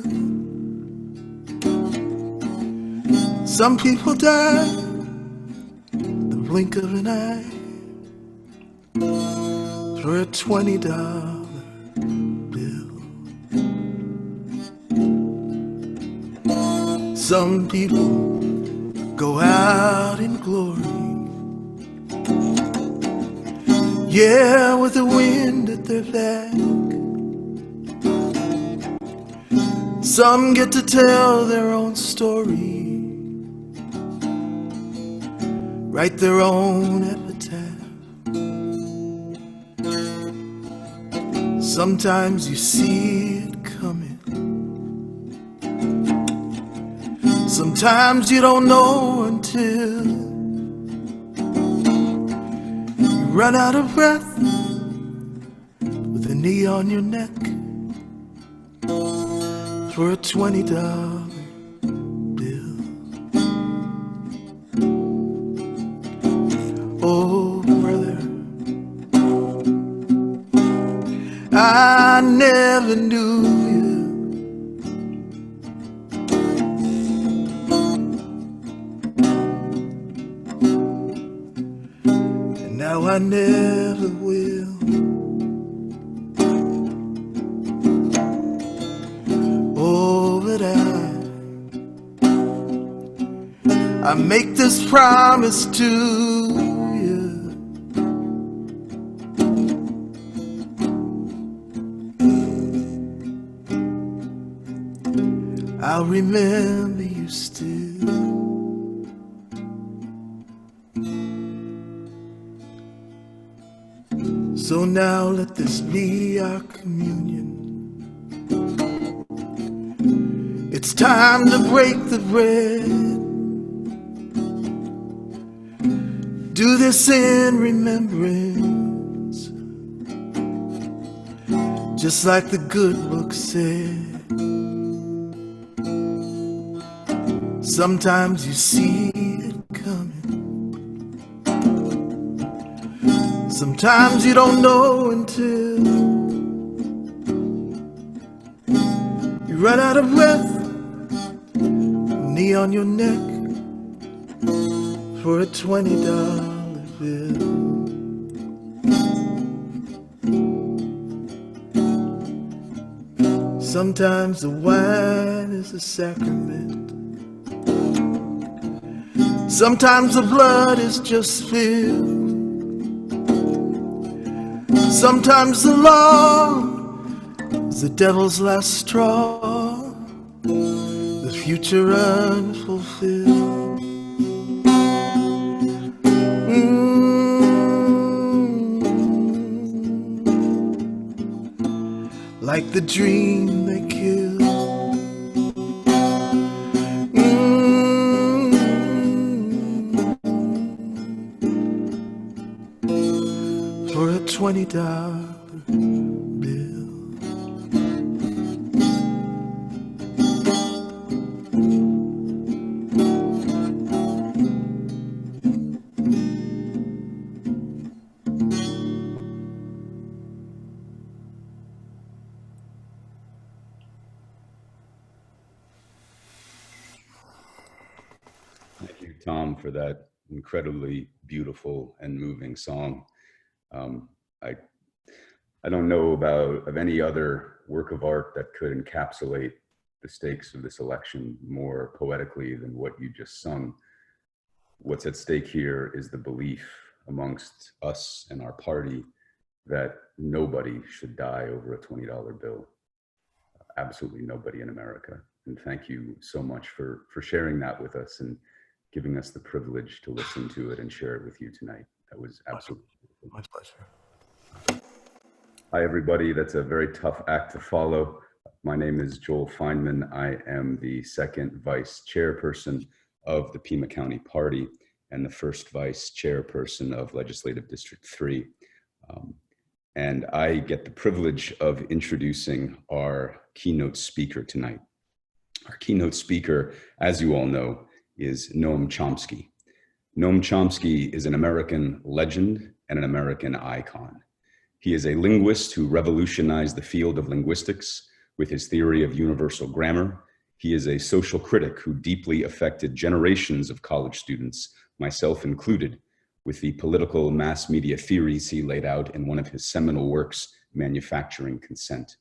Some people die in the blink of an eye for a $20 bill. Some people go out in glory, yeah, with the wind at their back. Some get to tell their own story, write their own epitaph. Sometimes you see it coming, sometimes you don't know until you run out of breath with a knee on your neck for a $20 bill. Oh, brother, I never knew you. And now I never will. Oh, but I make this promise to you. I'll remember you still. So now let this be our communion. It's time to break the bread. Do this in remembrance, just like the good book said. Sometimes you see it coming, sometimes you don't know until you run out of breath, knee on your neck for a $20 bill. Sometimes the wine is a sacrament, sometimes the blood is just spilled, sometimes the law is the devil's last straw, the future unfulfilled. Like the dream they killed. For a $20 bill. Thank you, Tom, for that incredibly beautiful and moving song. I don't know of any other work of art that could encapsulate the stakes of this election more poetically than what you just sung. What's at stake here is the belief amongst us and our party that nobody should die over a $20 bill. Absolutely nobody in America. And thank you so much for sharing that with us and giving us the privilege to listen to it and share it with you tonight. That was absolutely beautiful. My pleasure. Hi, everybody. That's a very tough act to follow. My name is Joel Fineman. I am the second vice chairperson of the Pima County Party and the first vice chairperson of Legislative District 3. And I get the privilege of introducing our keynote speaker tonight. Our keynote speaker, as you all know, is Noam Chomsky. Noam Chomsky is an American legend and an American icon. He is a linguist who revolutionized the field of linguistics with his theory of universal grammar. He is a social critic who deeply affected generations of college students, myself included, with the political mass media theories he laid out in one of his seminal works, Manufacturing Consent.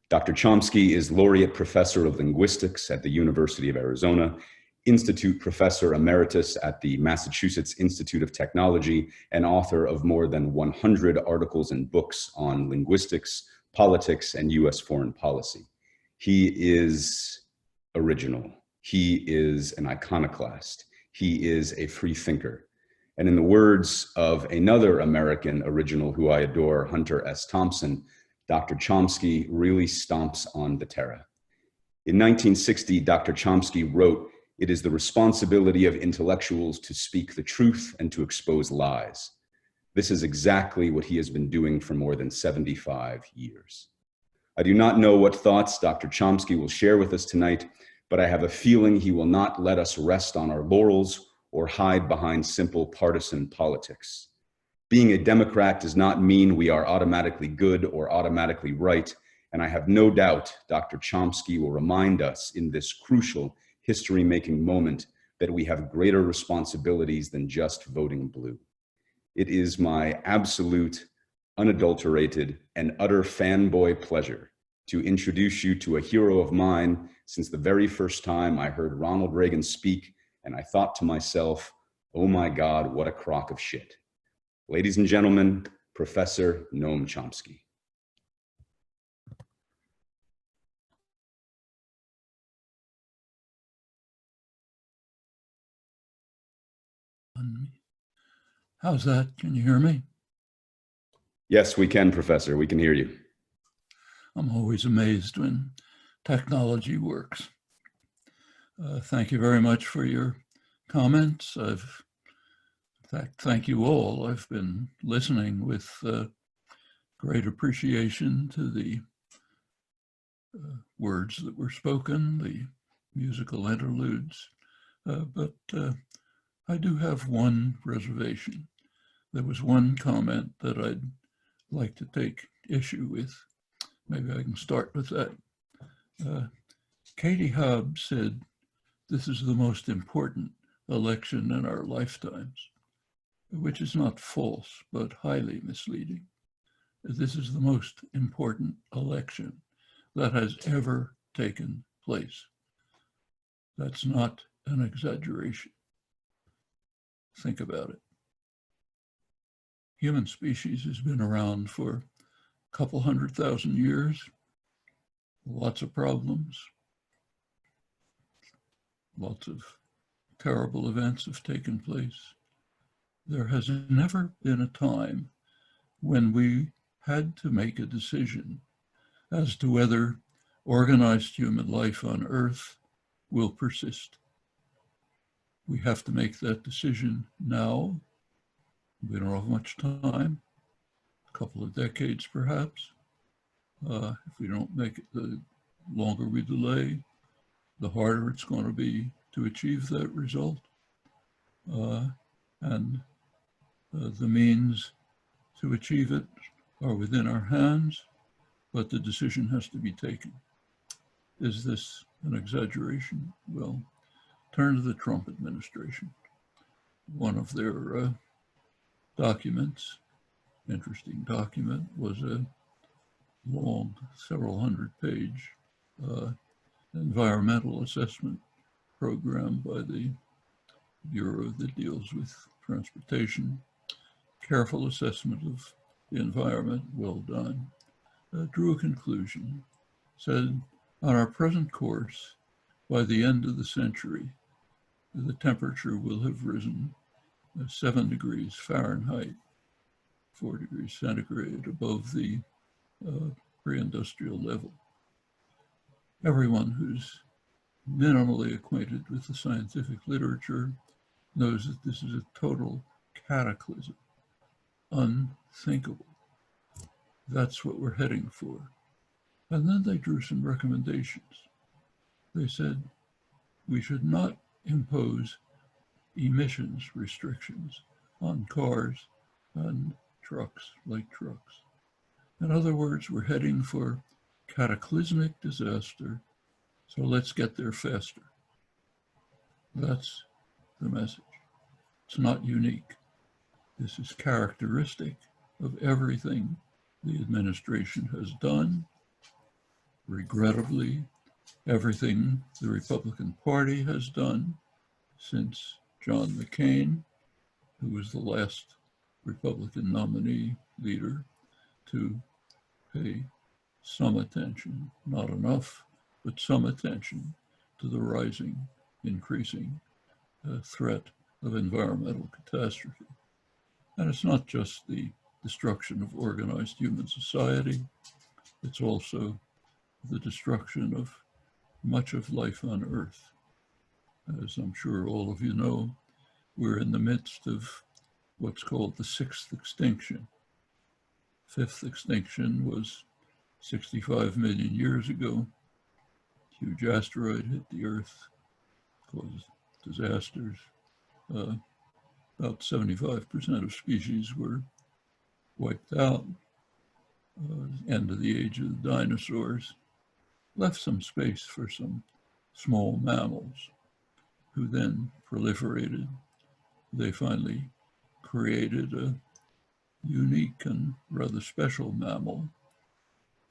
Dr. Chomsky is Laureate Professor of Linguistics at the University of Arizona, Institute Professor Emeritus at the Massachusetts Institute of Technology, and author of more than 100 articles and books on linguistics, politics, and US foreign policy. He is original. He is an iconoclast. He is a free thinker. And in the words of another American original who I adore, Hunter S. Thompson, Dr. Chomsky really stomps on the terra. In 1960, Dr. Chomsky wrote, "It is the responsibility of intellectuals to speak the truth and to expose lies." This is exactly what he has been doing for more than 75 years. I do not know what thoughts Dr. Chomsky will share with us tonight, but I have a feeling he will not let us rest on our laurels or hide behind simple partisan politics. Being a Democrat does not mean we are automatically good or automatically right, and I have no doubt Dr. Chomsky will remind us in this crucial history-making moment that we have greater responsibilities than just voting blue. It is my absolute, unadulterated, and utter fanboy pleasure to introduce you to a hero of mine since the very first time I heard Ronald Reagan speak, and I thought to myself, oh my God, what a crock of shit. Ladies and gentlemen, Professor Noam Chomsky. How's that? Can you hear me? Yes, we can, Professor. We can hear you. I'm always amazed when technology works. Thank you very much for your comments. In fact, thank you all. I've been listening with great appreciation to the words that were spoken, the musical interludes, but I do have one reservation. There was one comment that I'd like to take issue with. Maybe I can start with that. Katie Hobbs said, "This is the most important election in our lifetimes," which is not false, but highly misleading. This is the most important election that has ever taken place. That's not an exaggeration. Think about it. Human species has been around for a couple 100,000 years, lots of problems, lots of terrible events have taken place. There has never been a time when we had to make a decision as to whether organized human life on Earth will persist. We have to make that decision now. We don't have much time, a couple of decades perhaps. If we don't make it, the longer we delay, the harder it's going to be to achieve that result. And the means to achieve it are within our hands, but the decision has to be taken. Is this an exaggeration? Well, turn to the Trump administration. One of their documents, interesting document, was a long, several hundred-page environmental assessment program by the Bureau that deals with transportation. Careful assessment of the environment, well done. Drew a conclusion, said, on our present course, by the end of the century, the temperature will have risen 7 degrees Fahrenheit, 4 degrees centigrade above the pre-industrial level. Everyone who's minimally acquainted with the scientific literature knows that this is a total cataclysm, unthinkable. That's what we're heading for. And then they drew some recommendations. They said we should not impose emissions restrictions on cars and trucks, light trucks. In other words, we're heading for cataclysmic disaster So let's get there faster. That's the message. It's not unique. This is characteristic of everything the administration has done. Regrettably, everything the Republican Party has done since John McCain, who was the last Republican nominee leader to pay some attention, not enough, but some attention to the rising, increasing threat of environmental catastrophe. And it's not just the destruction of organized human society, it's also the destruction of much of life on Earth. As I'm sure all of you know, we're in the midst of what's called the sixth extinction. Fifth extinction was 65 million years ago. Huge asteroid hit the Earth, caused disasters. About 75% of species were wiped out. End of the age of the dinosaurs. Left some space for some small mammals who then proliferated. They finally created a unique and rather special mammal,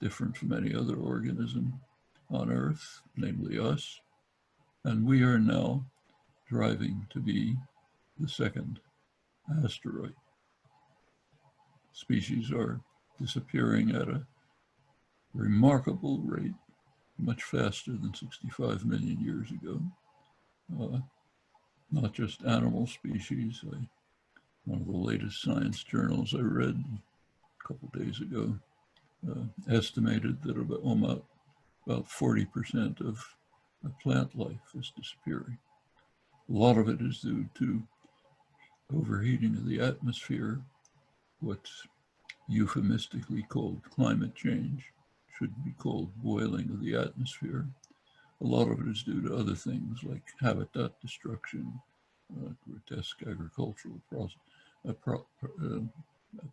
different from any other organism on Earth, namely us. And we are now driving to be the second asteroid. Species are disappearing at a remarkable rate, much faster than 65 million years ago. Not just animal species. One of the latest science journals I read a couple days ago estimated that about 40% of plant life is disappearing. A lot of it is due to overheating of the atmosphere, what's euphemistically called climate change, should be called boiling of the atmosphere. A lot of it is due to other things like habitat destruction, grotesque agricultural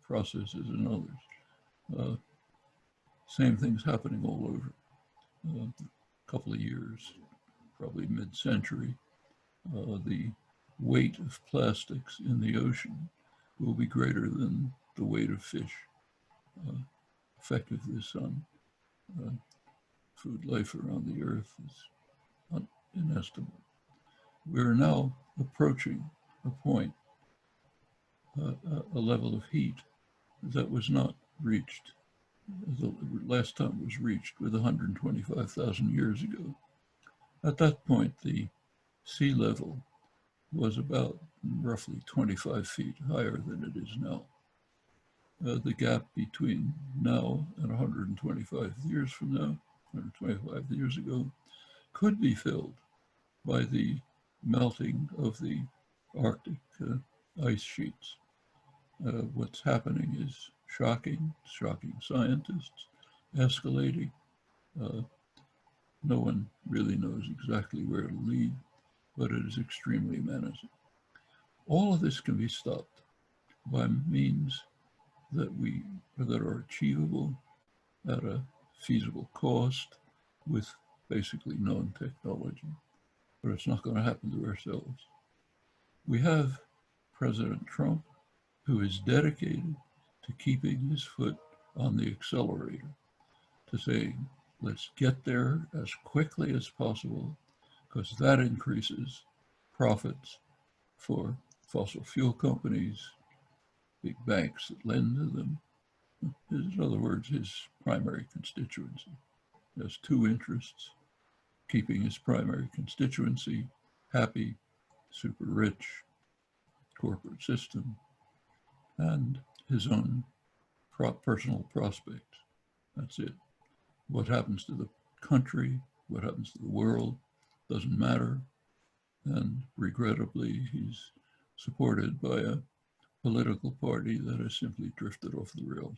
processes and others. Same things happening all over. A couple of years, probably mid-century, the weight of plastics in the ocean will be greater than the weight of fish. Effect of this on food life around the Earth is inestimable. We're now approaching a point, a level of heat that was not reached. The last time it was reached with 125,000 years ago. At that point, the sea level was about roughly 25 feet higher than it is now. The gap between now and 125 years from now, 125 years ago, could be filled by the melting of the Arctic ice sheets. What's happening is shocking scientists, escalating. No one really knows exactly where it'll lead, but it is extremely menacing. All of this can be stopped by means that are achievable at a feasible cost with basically known technology, but it's not going to happen to ourselves. We have President Trump, who is dedicated to keeping his foot on the accelerator, to saying, let's get there as quickly as possible, because that increases profits for fossil fuel companies, big banks that lend to them. In other words, his primary constituency. He has two interests: keeping his primary constituency happy, super rich, corporate system, and his own personal prospects. That's it. What happens to the country, what happens to the world, doesn't matter. And regrettably, he's supported by a political party that has simply drifted off the rails.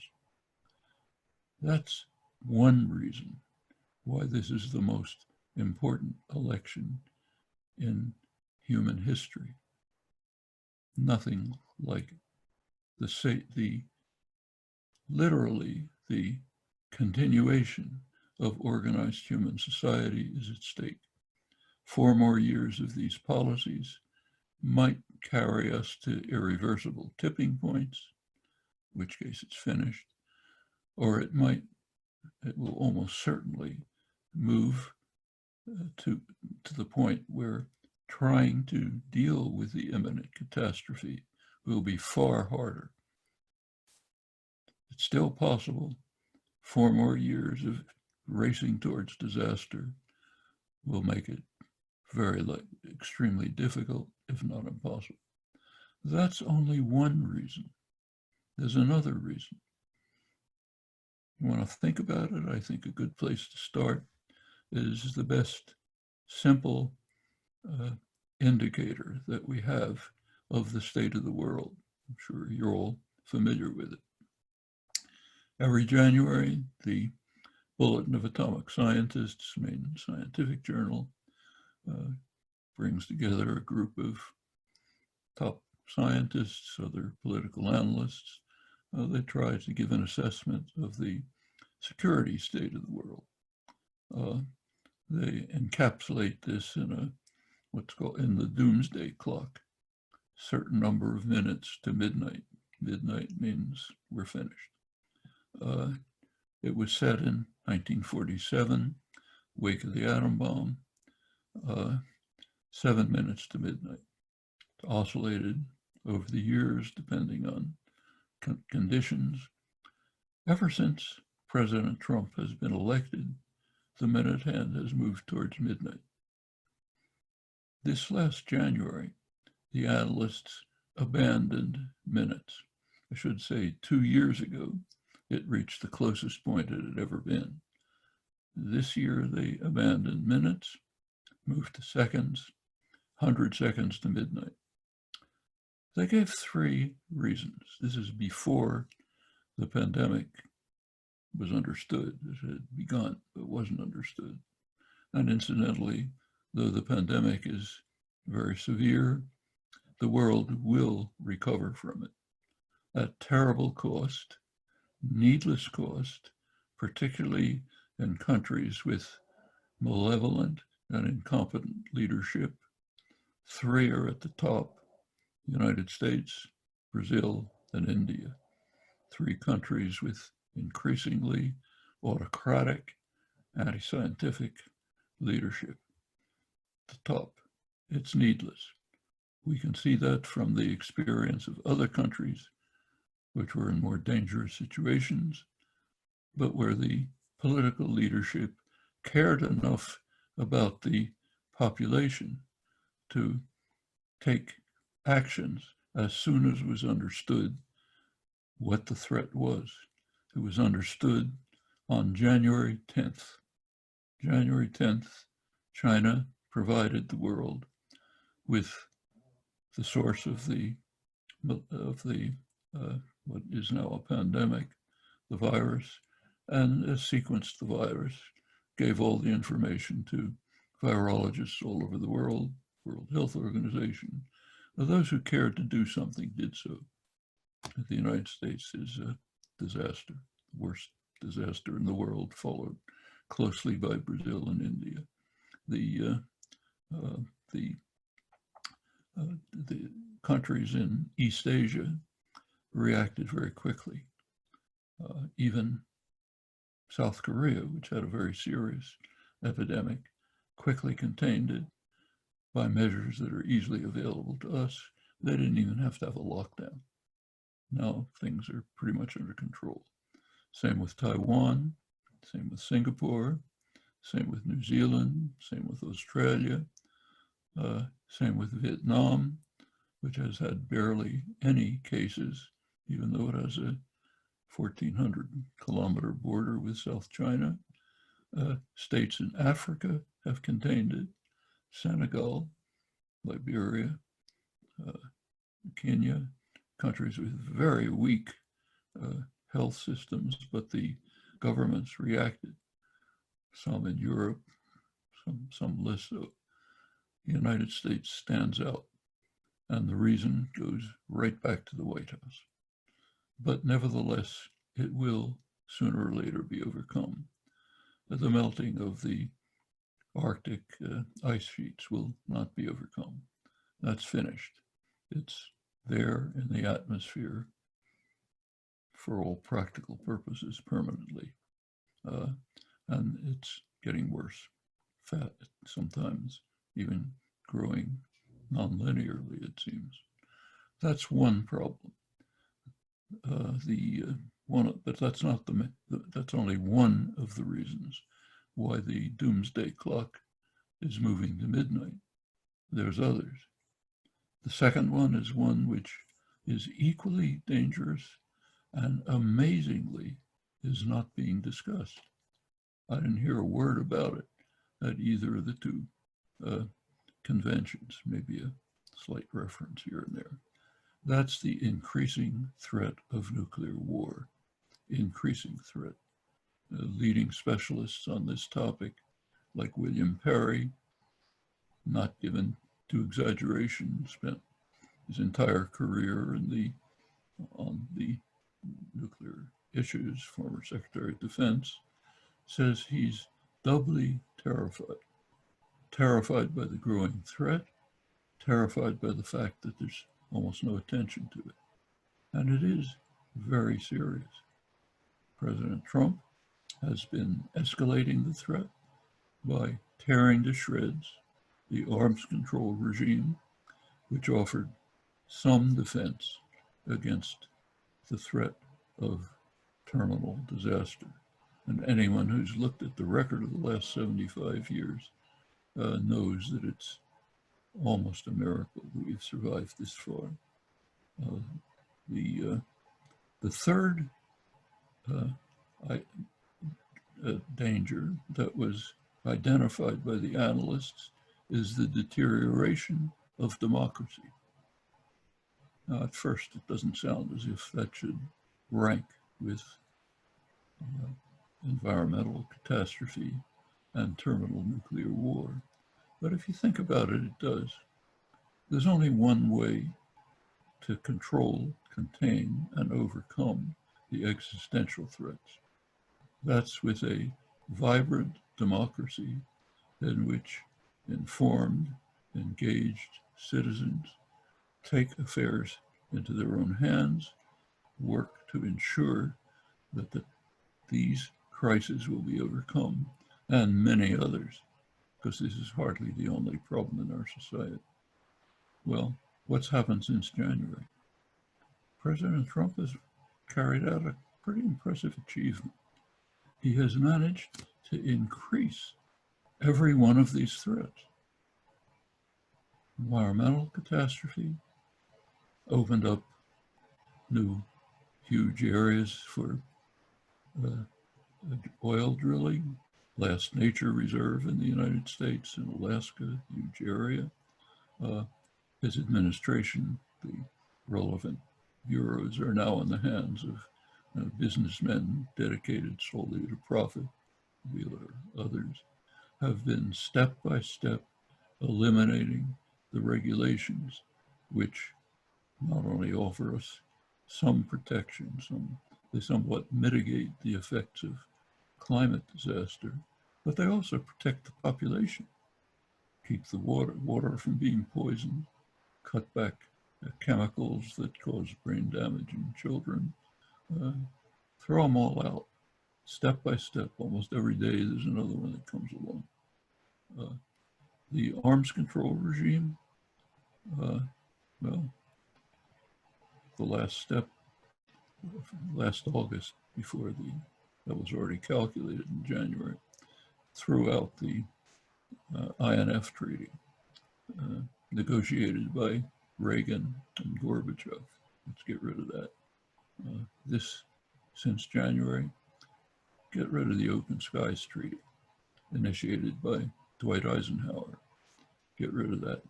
That's one reason why this is the most important election in human history. Nothing like it. Literally the continuation of organized human society is at stake. 4 more years of these policies might carry us to irreversible tipping points, in which case it's finished, or it will almost certainly move to the point where trying to deal with the imminent catastrophe will be far harder. It's still possible. 4 more years of racing towards disaster will make it extremely difficult, if not impossible. That's only one reason. There's another reason. You want to think about it? I think a good place to start is the best simple indicator that we have of the state of the world. I'm sure you're all familiar with it. Every January, the Bulletin of Atomic Scientists, main scientific journal, brings together a group of top scientists, other political analysts. They try to give an assessment of the security state of the world. They encapsulate this in what's called in the doomsday clock, certain number of minutes to midnight. Midnight means we're finished. It was set in 1947, wake of the atom bomb, 7 minutes to midnight. It's oscillated over the years depending on conditions. Ever since President Trump has been elected, the minute hand has moved towards midnight. This last January, the analysts abandoned minutes. I should say 2 years ago, it reached the closest point it had ever been. This year, they abandoned minutes, moved to seconds, 100 seconds to midnight. They gave 3 reasons. This is before the pandemic was understood. It had begun, but wasn't understood. And incidentally, though the pandemic is very severe, the world will recover from it at terrible cost, needless cost, particularly in countries with malevolent and incompetent leadership. 3 are at the top: United States, Brazil, and India. 3 countries with increasingly autocratic, anti-scientific leadership. The top, it's needless. We can see that from the experience of other countries which were in more dangerous situations, but where the political leadership cared enough about the population to take actions as soon as it was understood what the threat was. It was understood on January 10th. January 10th, China provided the world with the source of the what is now a pandemic, the virus, and sequenced the virus, gave all the information to virologists all over the world, World Health Organization. Those who cared to do something did so. The United States is a disaster, the worst disaster in the world, followed closely by Brazil and India. The countries in East Asia reacted very quickly. Even South Korea, which had a very serious epidemic, quickly contained it by measures that are easily available to us. They didn't even have to have a lockdown. Now things are pretty much under control. Same with Taiwan, same with Singapore, same with New Zealand, same with Australia, same with Vietnam, which has had barely any cases, even though it has a 1,400-kilometer border with South China. States in Africa have contained it: Senegal, Liberia, Kenya, countries with very weak health systems, but the governments reacted. Some in Europe, some less so. The United States stands out, and the reason goes right back to the White House. But nevertheless, it will sooner or later be overcome. the melting of the Arctic ice sheets will not be overcome. That's finished. It's there in the atmosphere for all practical purposes permanently. And it's getting worse, sometimes even growing non-linearly, it seems. That's one problem. But that's not that's only one of the reasons why the doomsday clock is moving to midnight. There's others. The second one is one which is equally dangerous and amazingly is not being discussed. I didn't hear a word about it at either of the two conventions, maybe a slight reference here and there. That's the increasing threat of nuclear war, increasing threat. Leading specialists on this topic, like William Perry, not given to exaggeration, spent his entire career on the nuclear issues, former Secretary of Defense, says he's doubly terrified. Terrified by the growing threat, terrified by the fact that there's almost no attention to it. And it is very serious. President Trump has been escalating the threat by tearing to shreds the arms control regime, which offered some defense against the threat of terminal disaster. And anyone who's looked at the record of the last 75 years knows that it's almost a miracle that we've survived this far. The third danger that was identified by the analysts is the deterioration of democracy. Now, at first, it doesn't sound as if that should rank with environmental catastrophe and terminal nuclear war. But if you think about it, it does. There's only one way to control, contain, and overcome the existential threats. That's with a vibrant democracy in which informed, engaged citizens take affairs into their own hands, work to ensure that these crises will be overcome, and many others, because this is hardly the only problem in our society. Well, what's happened since January? President Trump has carried out a pretty impressive achievement. He has managed to increase every one of these threats. Environmental catastrophe opened up new huge areas for oil drilling. Last nature reserve in the United States in Alaska, huge area. His administration, the relevant bureaus are now in the hands of businessmen dedicated solely to profit. Wheeler, others have been step by step eliminating the regulations which not only offer us some protection, they somewhat mitigate the effects of climate disaster, but they also protect the population, keep the water from being poisoned, cut back chemicals that cause brain damage in children, throw them all out, step by step. Almost every day there's another one that comes along. The arms control regime, well, the last step, last August, before that was already calculated in January, threw out the INF treaty, negotiated by Reagan and Gorbachev. Let's get rid of that. Since January, get rid of the Open Skies Treaty, initiated by Dwight Eisenhower. Get rid of that.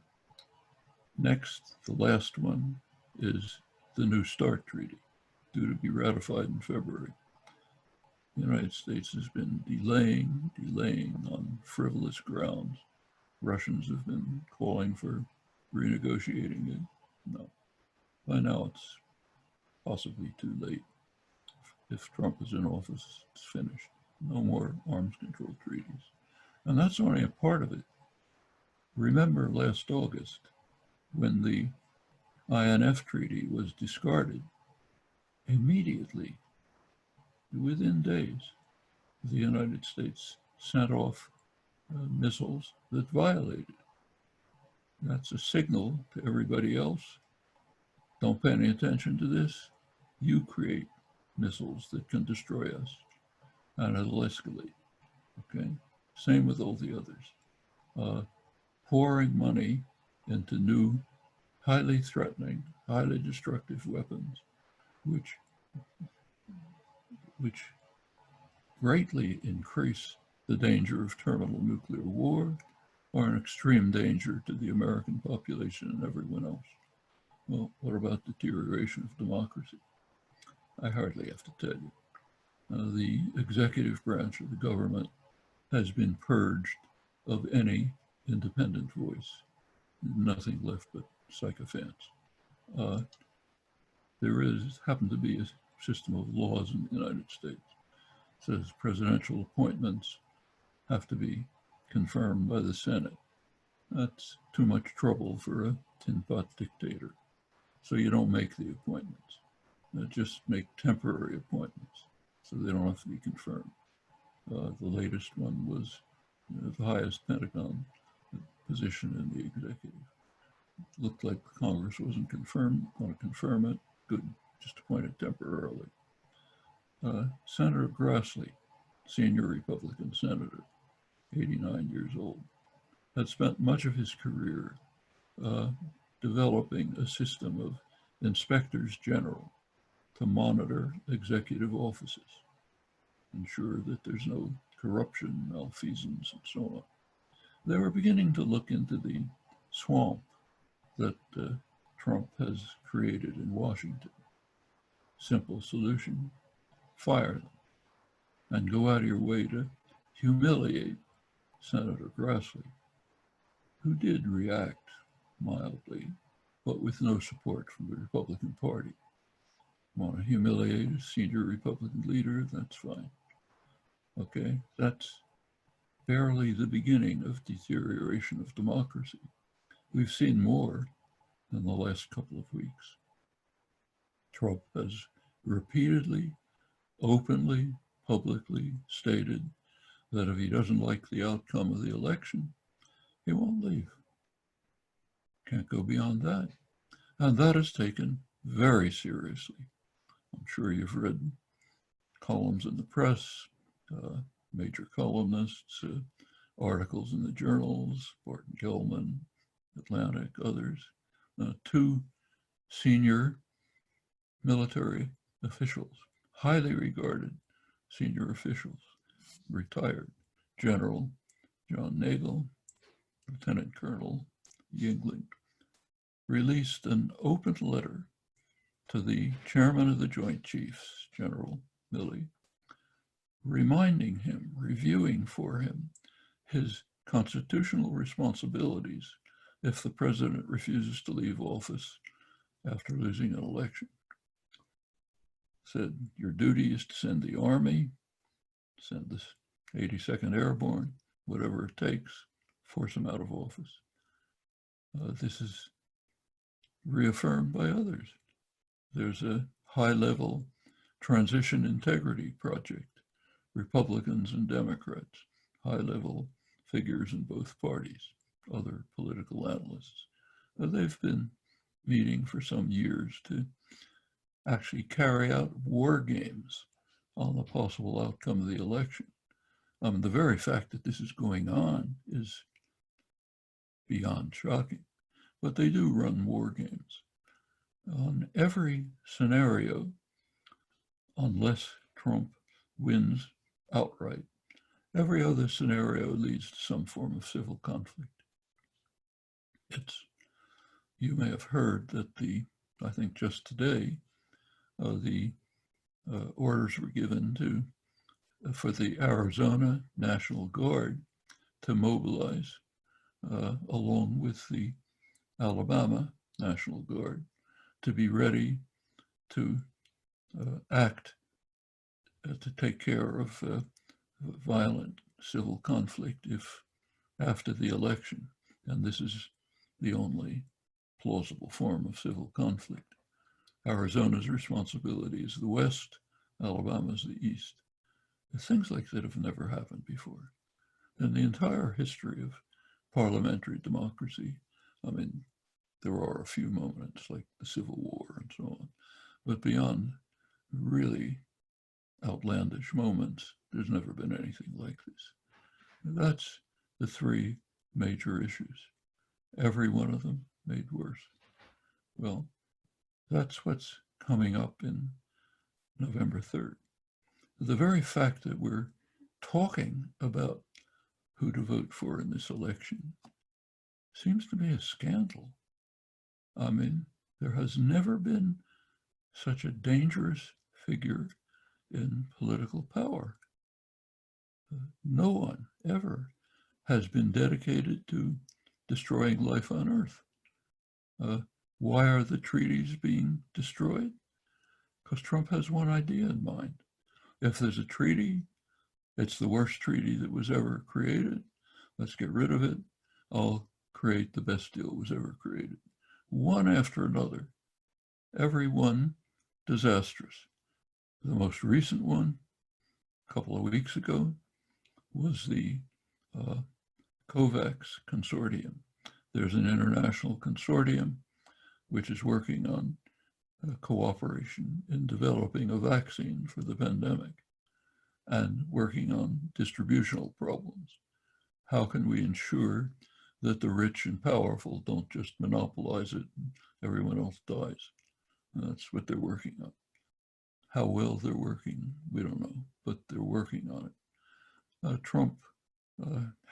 Next, the last one is the New START Treaty, due to be ratified in February. The United States has been delaying on frivolous grounds. Russians have been calling for renegotiating it. No, by now it's possibly too late. If Trump is in office, it's finished. No more arms control treaties. And that's only a part of it. Remember last August when the INF treaty was discarded, immediately, within days, the United States sent off missiles that violated. That's a signal to everybody else. Don't pay any attention to this. You create missiles that can destroy us, and it'll escalate. Okay? Same with all the others. Pouring money into new, highly threatening, highly destructive weapons, which greatly increase the danger of terminal nuclear war, or an extreme danger to the American population and everyone else. Well, what about deterioration of democracy? I hardly have to tell you. The executive branch of the government has been purged of any independent voice. Nothing left but sycophants. There happened to be a system of laws in the United States. It says presidential appointments have to be confirmed by the Senate. That's too much trouble for a tin pot dictator. So you don't make the appointments. Just make temporary appointments so they don't have to be confirmed. The latest one was the highest Pentagon position in the executive. Looked like Congress wasn't going to confirm it. Good, just appoint it temporarily. Senator Grassley, senior Republican senator, 89 years old, had spent much of his career developing a system of inspectors general to monitor executive offices, ensure that there's no corruption, malfeasance, and so on. They were beginning to look into the swamp that Trump has created in Washington. Simple solution: fire them and go out of your way to humiliate Senator Grassley, who did react mildly, but with no support from the Republican Party. Want to humiliate a senior Republican leader? That's fine. Okay, that's barely the beginning of deterioration of democracy. We've seen more in the last couple of weeks. Trump has repeatedly, openly, publicly stated that if he doesn't like the outcome of the election, he won't leave. Can't go beyond that. And that is taken very seriously. I'm sure you've read columns in the press, major columnists, articles in the journals, Barton Gellman, Atlantic, others. Two senior military officials, highly regarded senior officials, retired, General John Nagel, Lieutenant Colonel Yingling, released an open letter to the chairman of the Joint Chiefs, General Milley, reminding him, reviewing for him his constitutional responsibilities if the president refuses to leave office after losing an election. Said, your duty is to send the Army, send the 82nd Airborne, whatever it takes, force him out of office. This is reaffirmed by others. There's a high-level transition integrity project, Republicans and Democrats, high-level figures in both parties, other political analysts. They've been meeting for some years to actually carry out war games on the possible outcome of the election. The very fact that this is going on is beyond shocking, but they do run war games. On every scenario, unless Trump wins outright, every other scenario leads to some form of civil conflict. You may have heard that I think just today, the orders were given for the Arizona National Guard to mobilize along with the Alabama National Guard to be ready to act to take care of violent civil conflict if after the election, and this is the only plausible form of civil conflict. Arizona's responsibility is the West, Alabama's the East. Things like that have never happened before. In the entire history of parliamentary democracy, I mean, there are a few moments like the Civil War and so on, but beyond really outlandish moments, there's never been anything like this. And that's the three major issues. Every one of them made worse. Well, that's what's coming up in November 3rd. The very fact that we're talking about who to vote for in this election seems to me a scandal. I mean, there has never been such a dangerous figure in political power. No one ever has been dedicated to destroying life on Earth. Why are the treaties being destroyed? Because Trump has one idea in mind. If there's a treaty, it's the worst treaty that was ever created. Let's get rid of it. I'll create the best deal was ever created. One after another, every one disastrous. The most recent one, a couple of weeks ago, was the COVAX consortium. There's an international consortium which is working on cooperation in developing a vaccine for the pandemic and working on distributional problems. How can we ensure that the rich and powerful don't just monopolize it and everyone else dies? And that's what they're working on. How well they're working, we don't know, but they're working on it. Trump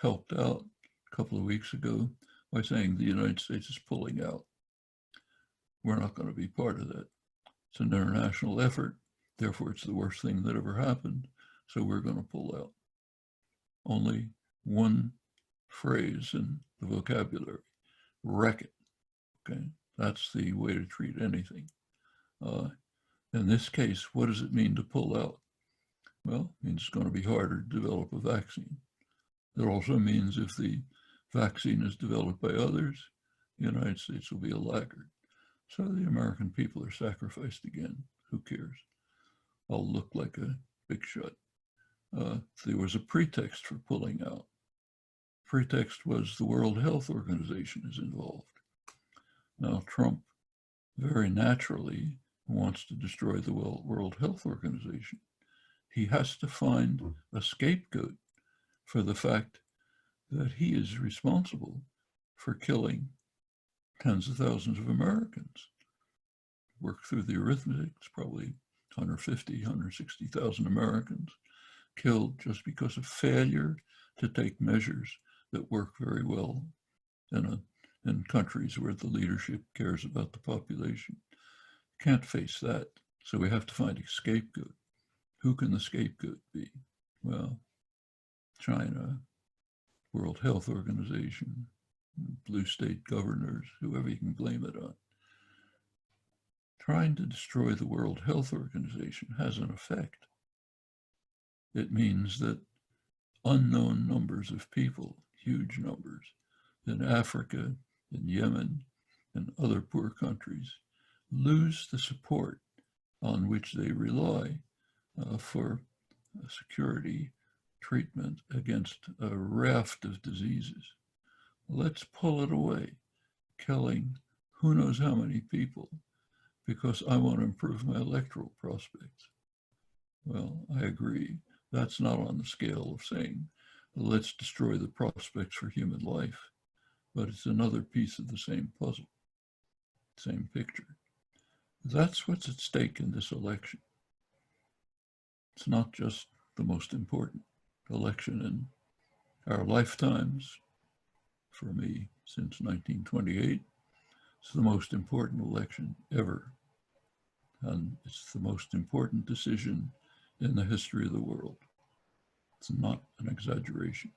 helped out a couple of weeks ago by saying the United States is pulling out. We're not going to be part of that. It's an international effort, therefore it's the worst thing that ever happened, so we're going to pull out. Only one phrase in the vocabulary, wreck it, okay? That's the way to treat anything. In this case, what does it mean to pull out? Well, it means it's going to be harder to develop a vaccine. It also means if the vaccine is developed by others, the United States will be a laggard. So the American people are sacrificed again. Who cares? I'll look like a big shot. There was a pretext for pulling out. Pretext was the World Health Organization is involved. Now, Trump very naturally wants to destroy the World Health Organization. He has to find a scapegoat for the fact that he is responsible for killing tens of thousands of Americans. Work through the arithmetic, it's probably 150, 160,000 Americans killed just because of failure to take measures that work very well in countries where the leadership cares about the population. Can't face that, so we have to find a scapegoat. Who can the scapegoat be? Well, China, World Health Organization, blue state governors, whoever you can blame it on. Trying to destroy the World Health Organization has an effect. It means that unknown numbers of people, huge numbers, in Africa, in Yemen, and other poor countries, lose the support on which they rely for security treatment against a raft of diseases. Let's pull it away, killing who knows how many people because I want to improve my electoral prospects. Well, I agree. That's not on the scale of saying, let's destroy the prospects for human life, but it's another piece of the same puzzle, same picture. That's what's at stake in this election. It's not just the most important election in our lifetimes. For me, since 1928, it's the most important election ever. And it's the most important decision in the history of the world. It's not an exaggeration.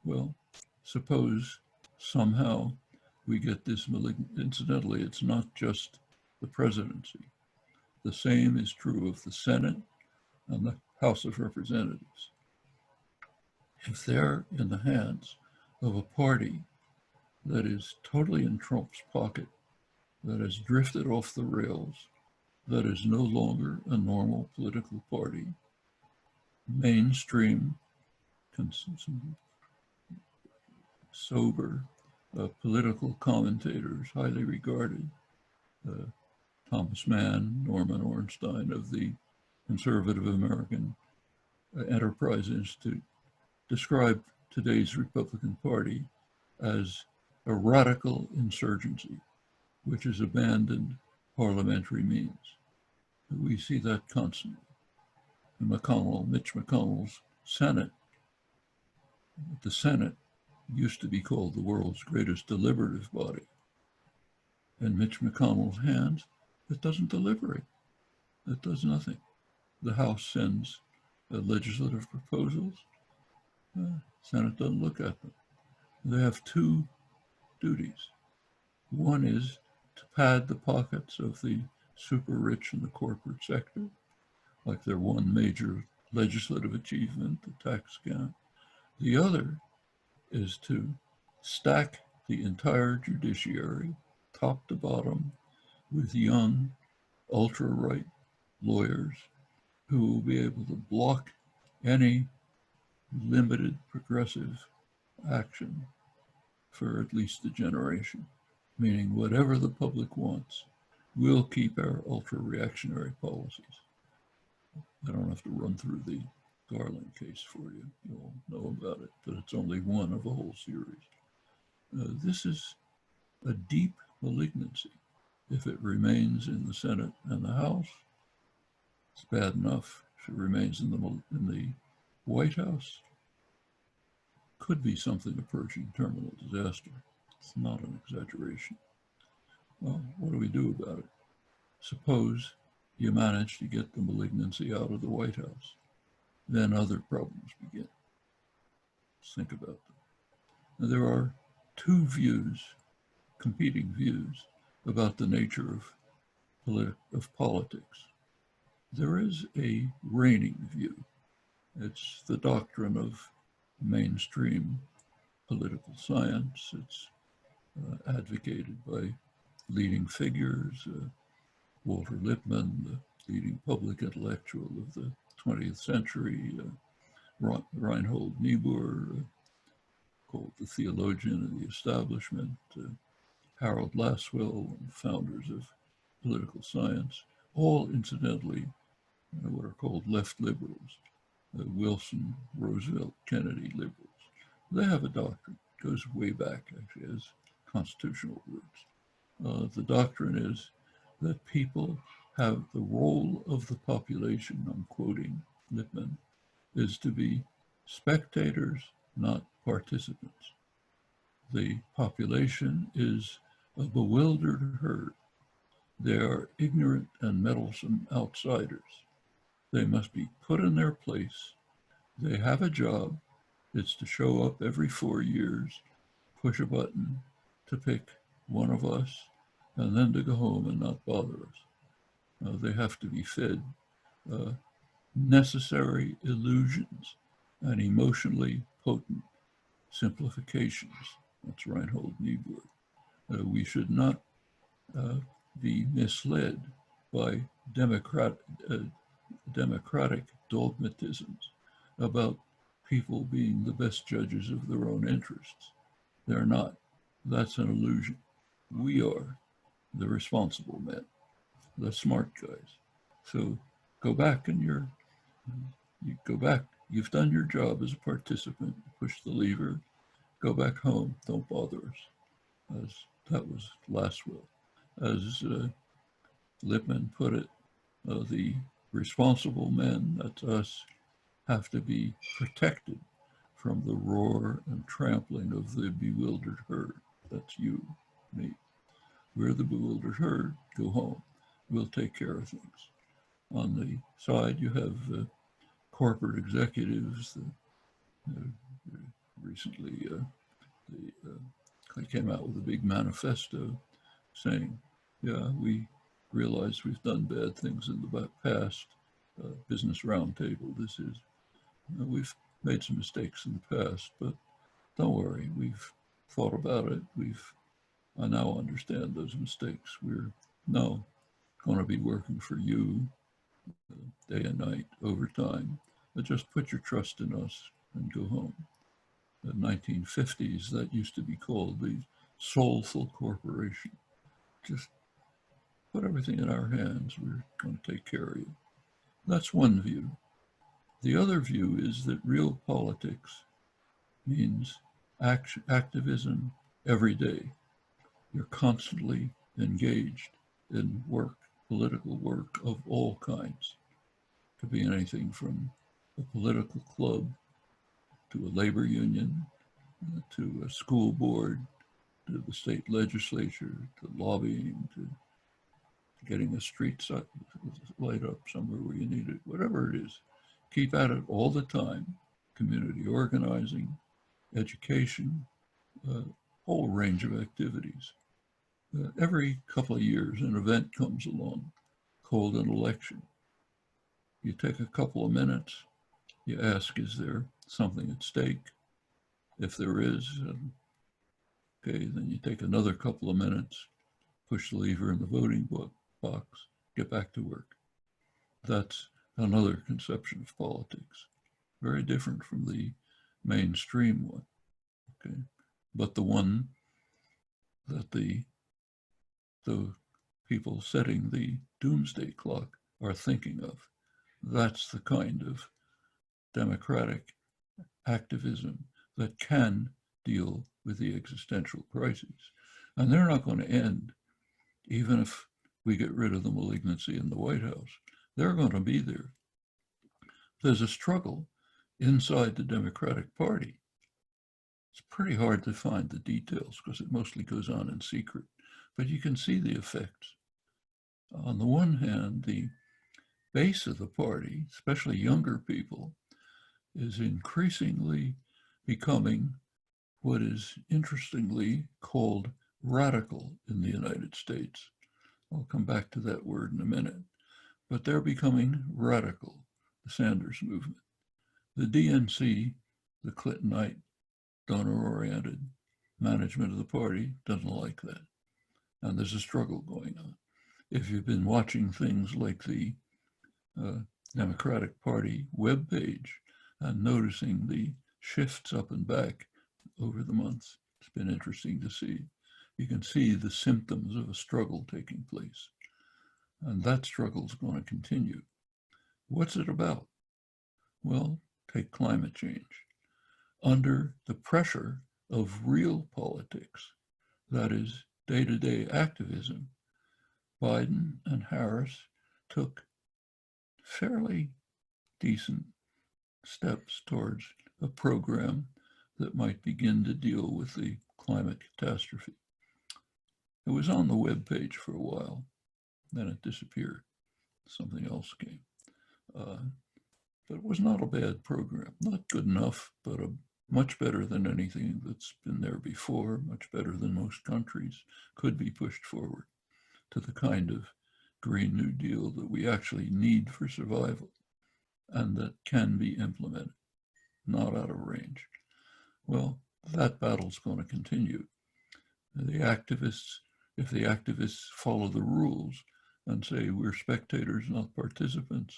Well, suppose somehow we get this malignant. Incidentally, it's not just the presidency. The same is true of the Senate and the House of Representatives. if they're in the hands of a party that is totally in Trump's pocket, that has drifted off the rails, that is no longer a normal political party, mainstream, sober political commentators, highly regarded, Thomas Mann, Norman Ornstein of the Conservative American Enterprise Institute, described today's Republican Party as a radical insurgency, which has abandoned parliamentary means. We see that constantly. Mitch McConnell's Senate, the Senate used to be called the world's greatest deliberative body. In Mitch McConnell's hands, it doesn't deliberate. It does nothing. The House sends legislative proposals. Senate doesn't look at them. They have two duties. One is to pad the pockets of the super rich in the corporate sector, like their one major legislative achievement, the tax cap. The other is to stack the entire judiciary, top to bottom, with young, ultra-right lawyers who will be able to block any limited progressive action for at least a generation, meaning whatever the public wants, we'll keep our ultra-reactionary policies. I don't have to run through the Garland case for you. You'll know about it, but it's only one of a whole series. This is a deep malignancy. If it remains in the Senate and the House, it's bad enough. If it remains in the White House, could be something approaching terminal disaster. It's not an exaggeration. Well, what do we do about it? Suppose you manage to get the malignancy out of the White House. Then other problems begin. Let's think about them. Now, there are two views, competing views, about the nature of politics. There is a reigning view. It's the doctrine of mainstream political science. It's advocated by leading figures, Walter Lippmann, the leading public intellectual of the 20th century, Reinhold Niebuhr, called the theologian of the establishment, Harold Lasswell, founders of political science, all incidentally what are called left liberals, Wilson, Roosevelt, Kennedy liberals. They have a doctrine, goes way back actually as constitutional roots. The doctrine is that people have the role of the population, I'm quoting Lippmann, is to be spectators, not participants. The population is a bewildered herd. They are ignorant and meddlesome outsiders. They must be put in their place. They have a job. It's to show up every 4 years, push a button to pick one of us, and then to go home and not bother us. They have to be fed necessary illusions and emotionally potent simplifications. That's Reinhold Niebuhr. We should not be misled by democratic dogmatisms about people being the best judges of their own interests. They're not. That's an illusion. We are the responsible men, the smart guys. So go back and you go back. You've done your job as a participant. Push the lever. Go back home. Don't bother us. As that was Lasswell. As Lippmann put it, the responsible men, that's us, have to be protected from the roar and trampling of the bewildered herd. That's you, me. We're the bewildered herd. Go home. We'll take care of things. On the side, you have corporate executives. Recently, they came out with a big manifesto saying, yeah, we realize we've done bad things in the past. Business Roundtable, this is, we've made some mistakes in the past, but don't worry, we've thought about it. I now understand those mistakes. We're now going to be working for you day and night, overtime. But just put your trust in us and go home. The 1950s, that used to be called the Soulful Corporation. Just put everything in our hands. We're going to take care of you. That's one view. The other view is that real politics means activism every day. You're constantly engaged in work, political work of all kinds. It could be anything from a political club to a labor union, to a school board, to the state legislature, to lobbying, to getting a street light up somewhere where you need it, whatever it is. Keep at it all the time. Community organizing, education, a whole range of activities. Every couple of years, an event comes along called an election. You take a couple of minutes, you ask, is there something at stake? If there is, okay, then you take another couple of minutes, push the lever in the voting box, get back to work. That's another conception of politics, very different from the mainstream one, okay? But the one that the people setting the doomsday clock are thinking of. That's the kind of democratic activism that can deal with the existential crises. And they're not going to end, even if we get rid of the malignancy in the White House. They're going to be there. There's a struggle inside the Democratic Party. It's pretty hard to find the details because it mostly goes on in secret, but you can see the effects. On the one hand, the base of the party, especially younger people, is increasingly becoming what is interestingly called radical in the United States. I'll come back to that word in a minute, but they're becoming radical, the Sanders movement. The DNC, the Clintonite, donor-oriented management of the party doesn't like that. And there's a struggle going on. If you've been watching things like the Democratic Party webpage and noticing the shifts up and back over the months, it's been interesting to see. You can see the symptoms of a struggle taking place. And that struggle is going to continue. What's it about? Well, take climate change. Under the pressure of real politics, that is day-to-day activism, Biden and Harris took fairly decent steps towards a program that might begin to deal with the climate catastrophe. It was on the webpage for a while, then it disappeared. Something else came. But it was not a bad program, not good enough, but much better than anything that's been there before, much better than most countries, could be pushed forward to the kind of Green New Deal that we actually need for survival and that can be implemented, not out of range. Well, that battle's going to continue. The activists, if the activists follow the rules and say we're spectators, not participants,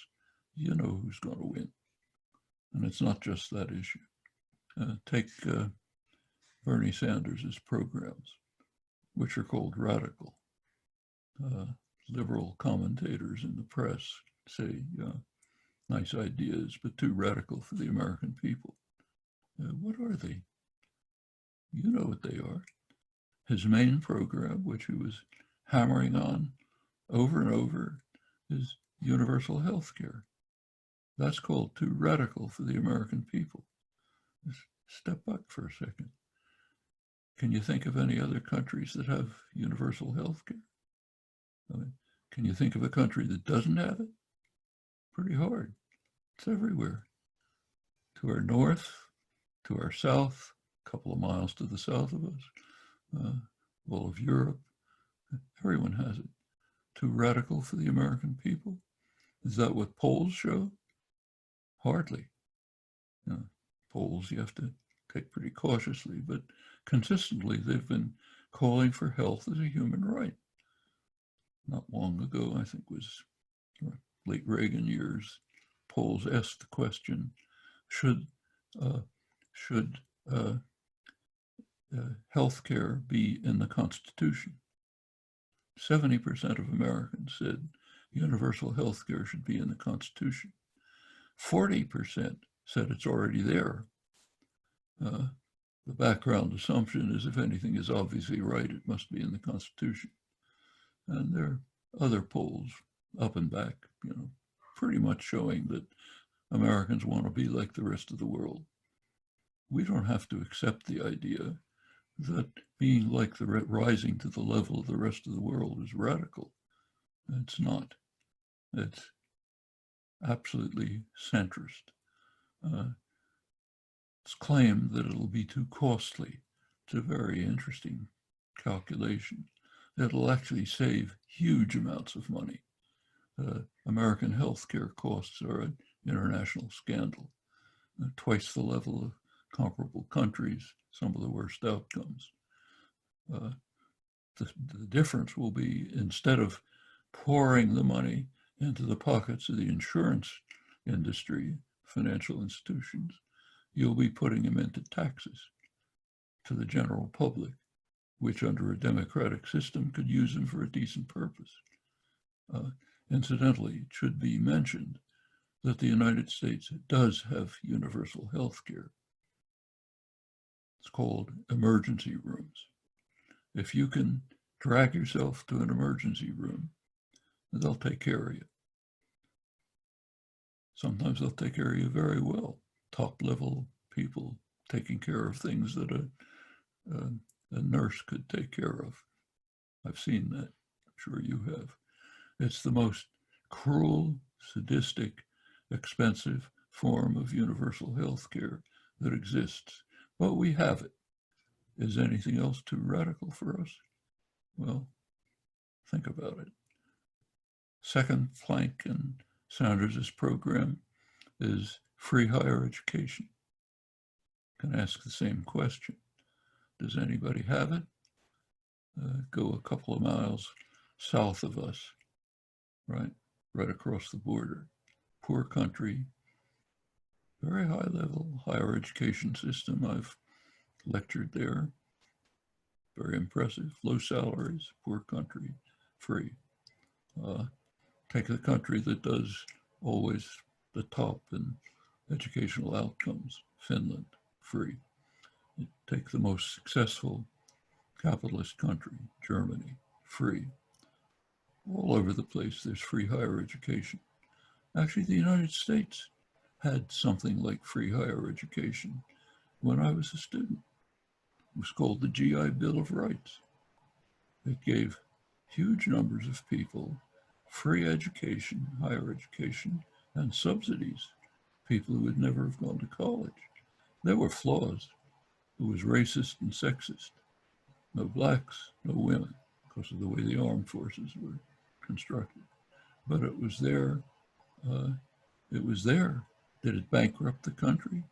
you know who's going to win. And it's not just that issue. Take Bernie Sanders' programs, which are called radical. Liberal commentators in the press say, nice ideas, but too radical for the American people. What are they? You know what they are. His main program, which he was hammering on over and over, is universal health care. That's called too radical for the American people. Just step back for a second. Can you think of any other countries that have universal health care? I mean, can you think of a country that doesn't have it? Pretty hard. It's everywhere. To our north, to our south, a couple of miles to the south of us, all of Europe, everyone has it. Too radical for the American people? Is that what polls show? Hardly. polls you have to take pretty cautiously, but consistently they've been calling for health as a human right. Not long ago, I think was late Reagan years, polls asked the question, should health care be in the Constitution? 70% of Americans said universal health care should be in the Constitution. 40% said it's already there. The background assumption is if anything is obviously right, it must be in the Constitution. And there are other polls up and back, you know, pretty much showing that Americans want to be like the rest of the world. We don't have to accept the idea that being like rising to the level of the rest of the world is radical. It's not. It's absolutely centrist. It's claimed that it'll be too costly. It's a very interesting calculation. It'll actually save huge amounts of money. American healthcare costs are an international scandal, twice the level of comparable countries, some of the worst outcomes. The difference will be, instead of pouring the money into the pockets of the insurance industry, financial institutions, you'll be putting them into taxes to the general public, which under a democratic system could use them for a decent purpose. Incidentally, it should be mentioned that the United States does have universal health care. It's called emergency rooms. If you can drag yourself to an emergency room, they'll take care of you. Sometimes they'll take care of you very well. Top level people taking care of things that a nurse could take care of. I've seen that, I'm sure you have. It's the most cruel, sadistic, expensive form of universal health care that exists, but we have it. Is anything else too radical for us? Well, think about it. Second plank in Sanders' program is free higher education. Can ask the same question. Does anybody have it? Go a couple of miles south of us, right across the border. Poor country, very high level higher education system. I've lectured there. Very impressive, low salaries, poor country, free. Take the country that does always the top in educational outcomes, Finland, free. Take the most successful capitalist country, Germany, free. All over the place, there's free higher education. Actually, the United States had something like free higher education when I was a student. It was called the GI Bill of Rights. It gave huge numbers of people free education, higher education, and subsidies, people who would never have gone to college. There were flaws. It was racist and sexist. No blacks, no women, because of the way the armed forces were constructed. But it was there. It was there. Did it bankrupt the country?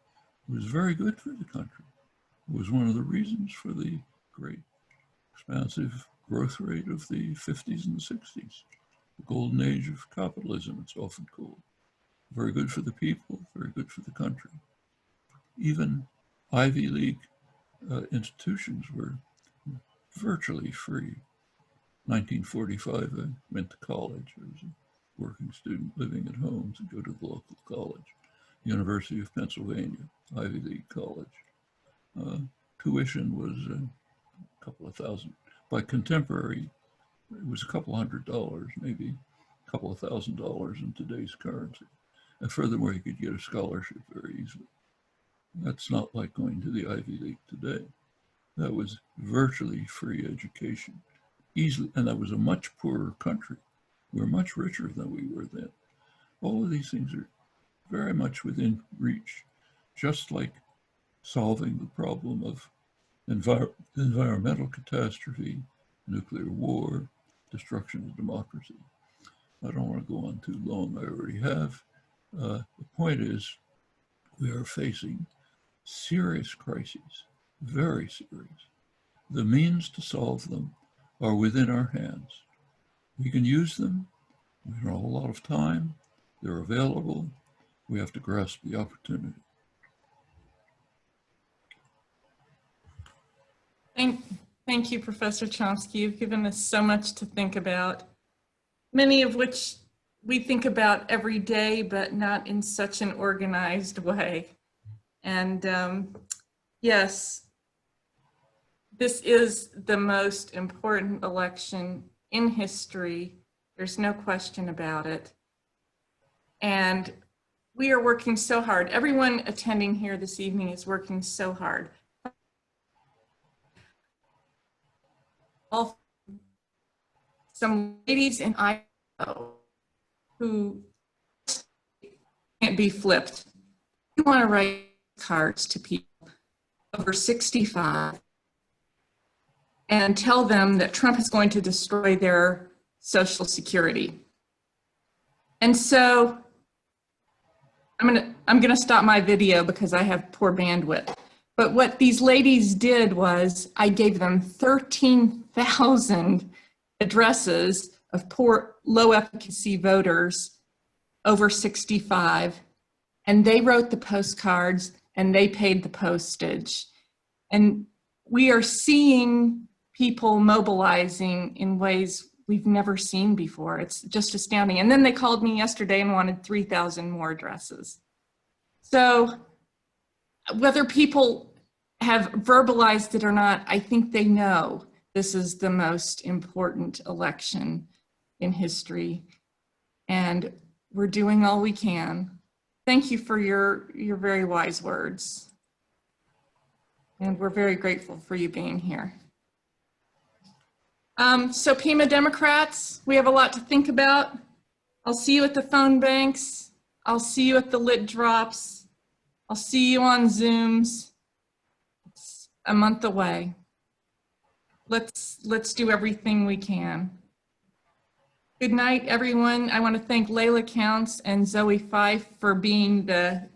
It was very good for the country. It was one of the reasons for the great expansive growth rate of the 50s and 60s. The golden age of capitalism, it's often called. Very good for the people, very good for the country. Even Ivy League institutions were virtually free. 1945, I went to college. I was a working student living at home to go to the local college. University of Pennsylvania, Ivy League college. Tuition was a couple of thousand. By contemporary, it was a couple $100, maybe a couple of $1,000 in today's currency. And furthermore, you could get a scholarship very easily. That's not like going to the Ivy League today. That was virtually free education, easily, and that was a much poorer country. We're much richer than we were then. All of these things are very much within reach, just like solving the problem of environmental catastrophe, nuclear war, destruction of democracy. I don't want to go on too long, I already have. The point is, we are facing serious crises, very serious. The means to solve them are within our hands. We can use them. We don't have a lot of time. They're available. We have to grasp the opportunity. Thank you, Professor Chomsky. You've given us so much to think about, many of which we think about every day, but not in such an organized way. And yes, this is the most important election in history. There's no question about it. And we are working so hard. Everyone attending here this evening is working so hard. Some ladies in Idaho who can't be flipped. We want to write cards to people over 65 and tell them that Trump is going to destroy their Social Security. And so I'm gonna stop my video because I have poor bandwidth. But what these ladies did was I gave them 13,000 addresses of poor, low efficacy voters over 65. And they wrote the postcards and they paid the postage. And we are seeing people mobilizing in ways we've never seen before. It's just astounding. And then they called me yesterday and wanted 3,000 more addresses. So whether people have verbalized it or not, I think they know this is the most important election in history. And we're doing all we can. Thank you for your very wise words. And we're very grateful for you being here. So Pima Democrats, we have a lot to think about. I'll see you at the phone banks. I'll see you at the lit drops. I'll see you on Zooms. It's a month away. Let's do everything we can. Good night, everyone. I want to thank Layla Counts and Zoe Fife for being the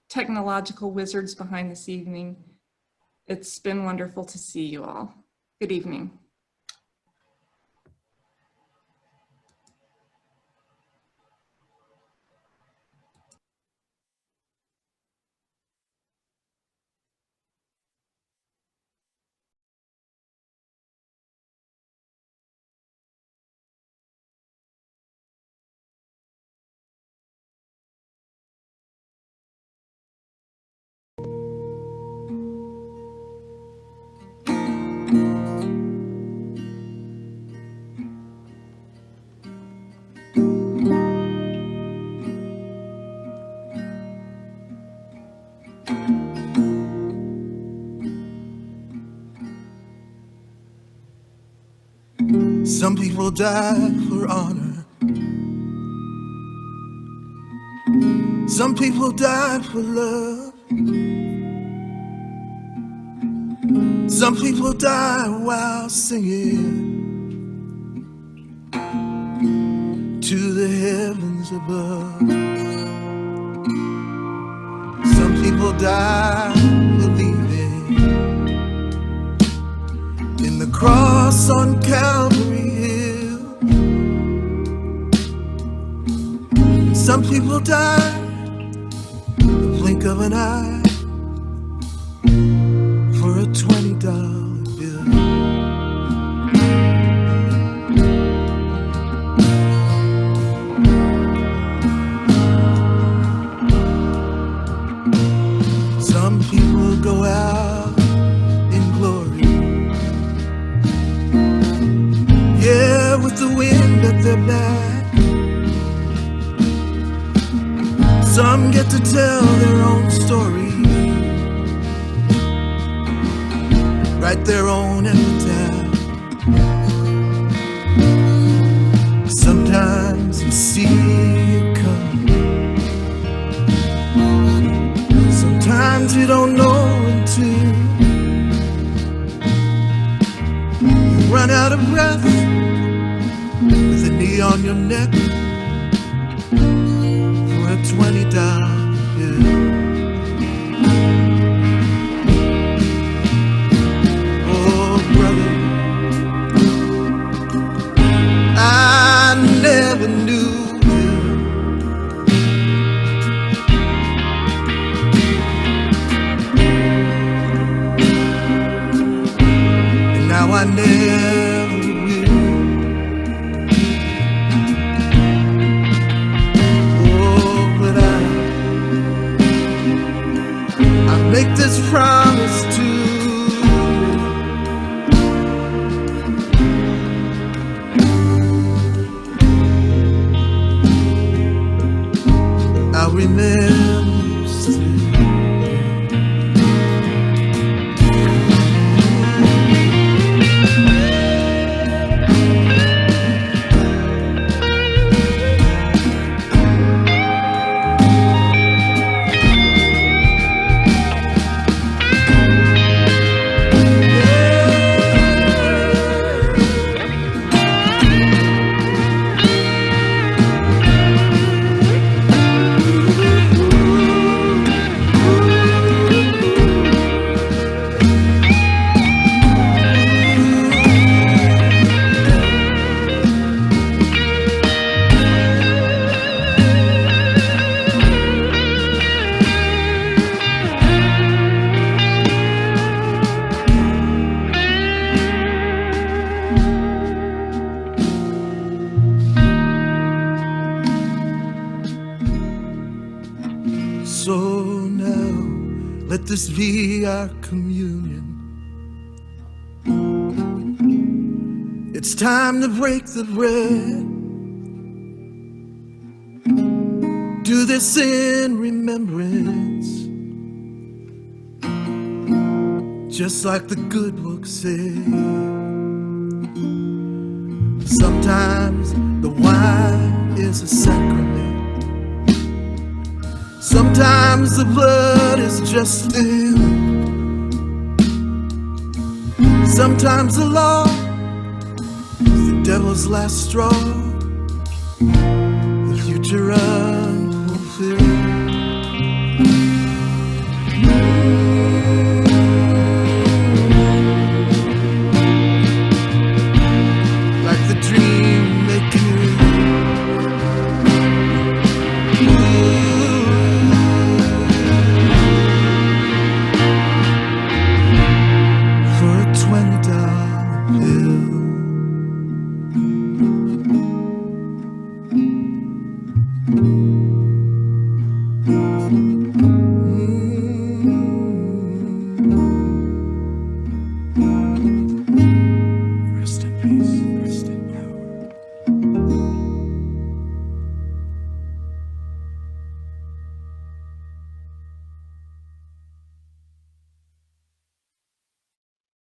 technological wizards behind this evening. It's been wonderful to see you all. Good evening. Some people die for honor. Some people die for love. Some people die while singing to the heavens above. Some people die believing in the cross on Calvary. Some people die in the blink of an eye for a $20 bill. Some people go out in glory, yeah, with the wind at their back. Some get to tell their own story, write their own epitaph. Sometimes you see it coming, sometimes you don't know until you run out of breath with a knee on your neck. $20 bill. remembers today. Let this be our communion. It's time to break the bread. Do this in remembrance, just like the good book said. Sometimes the wine is a sacrament. Sometimes the blood is just thin. Sometimes the law is the devil's last straw. The future of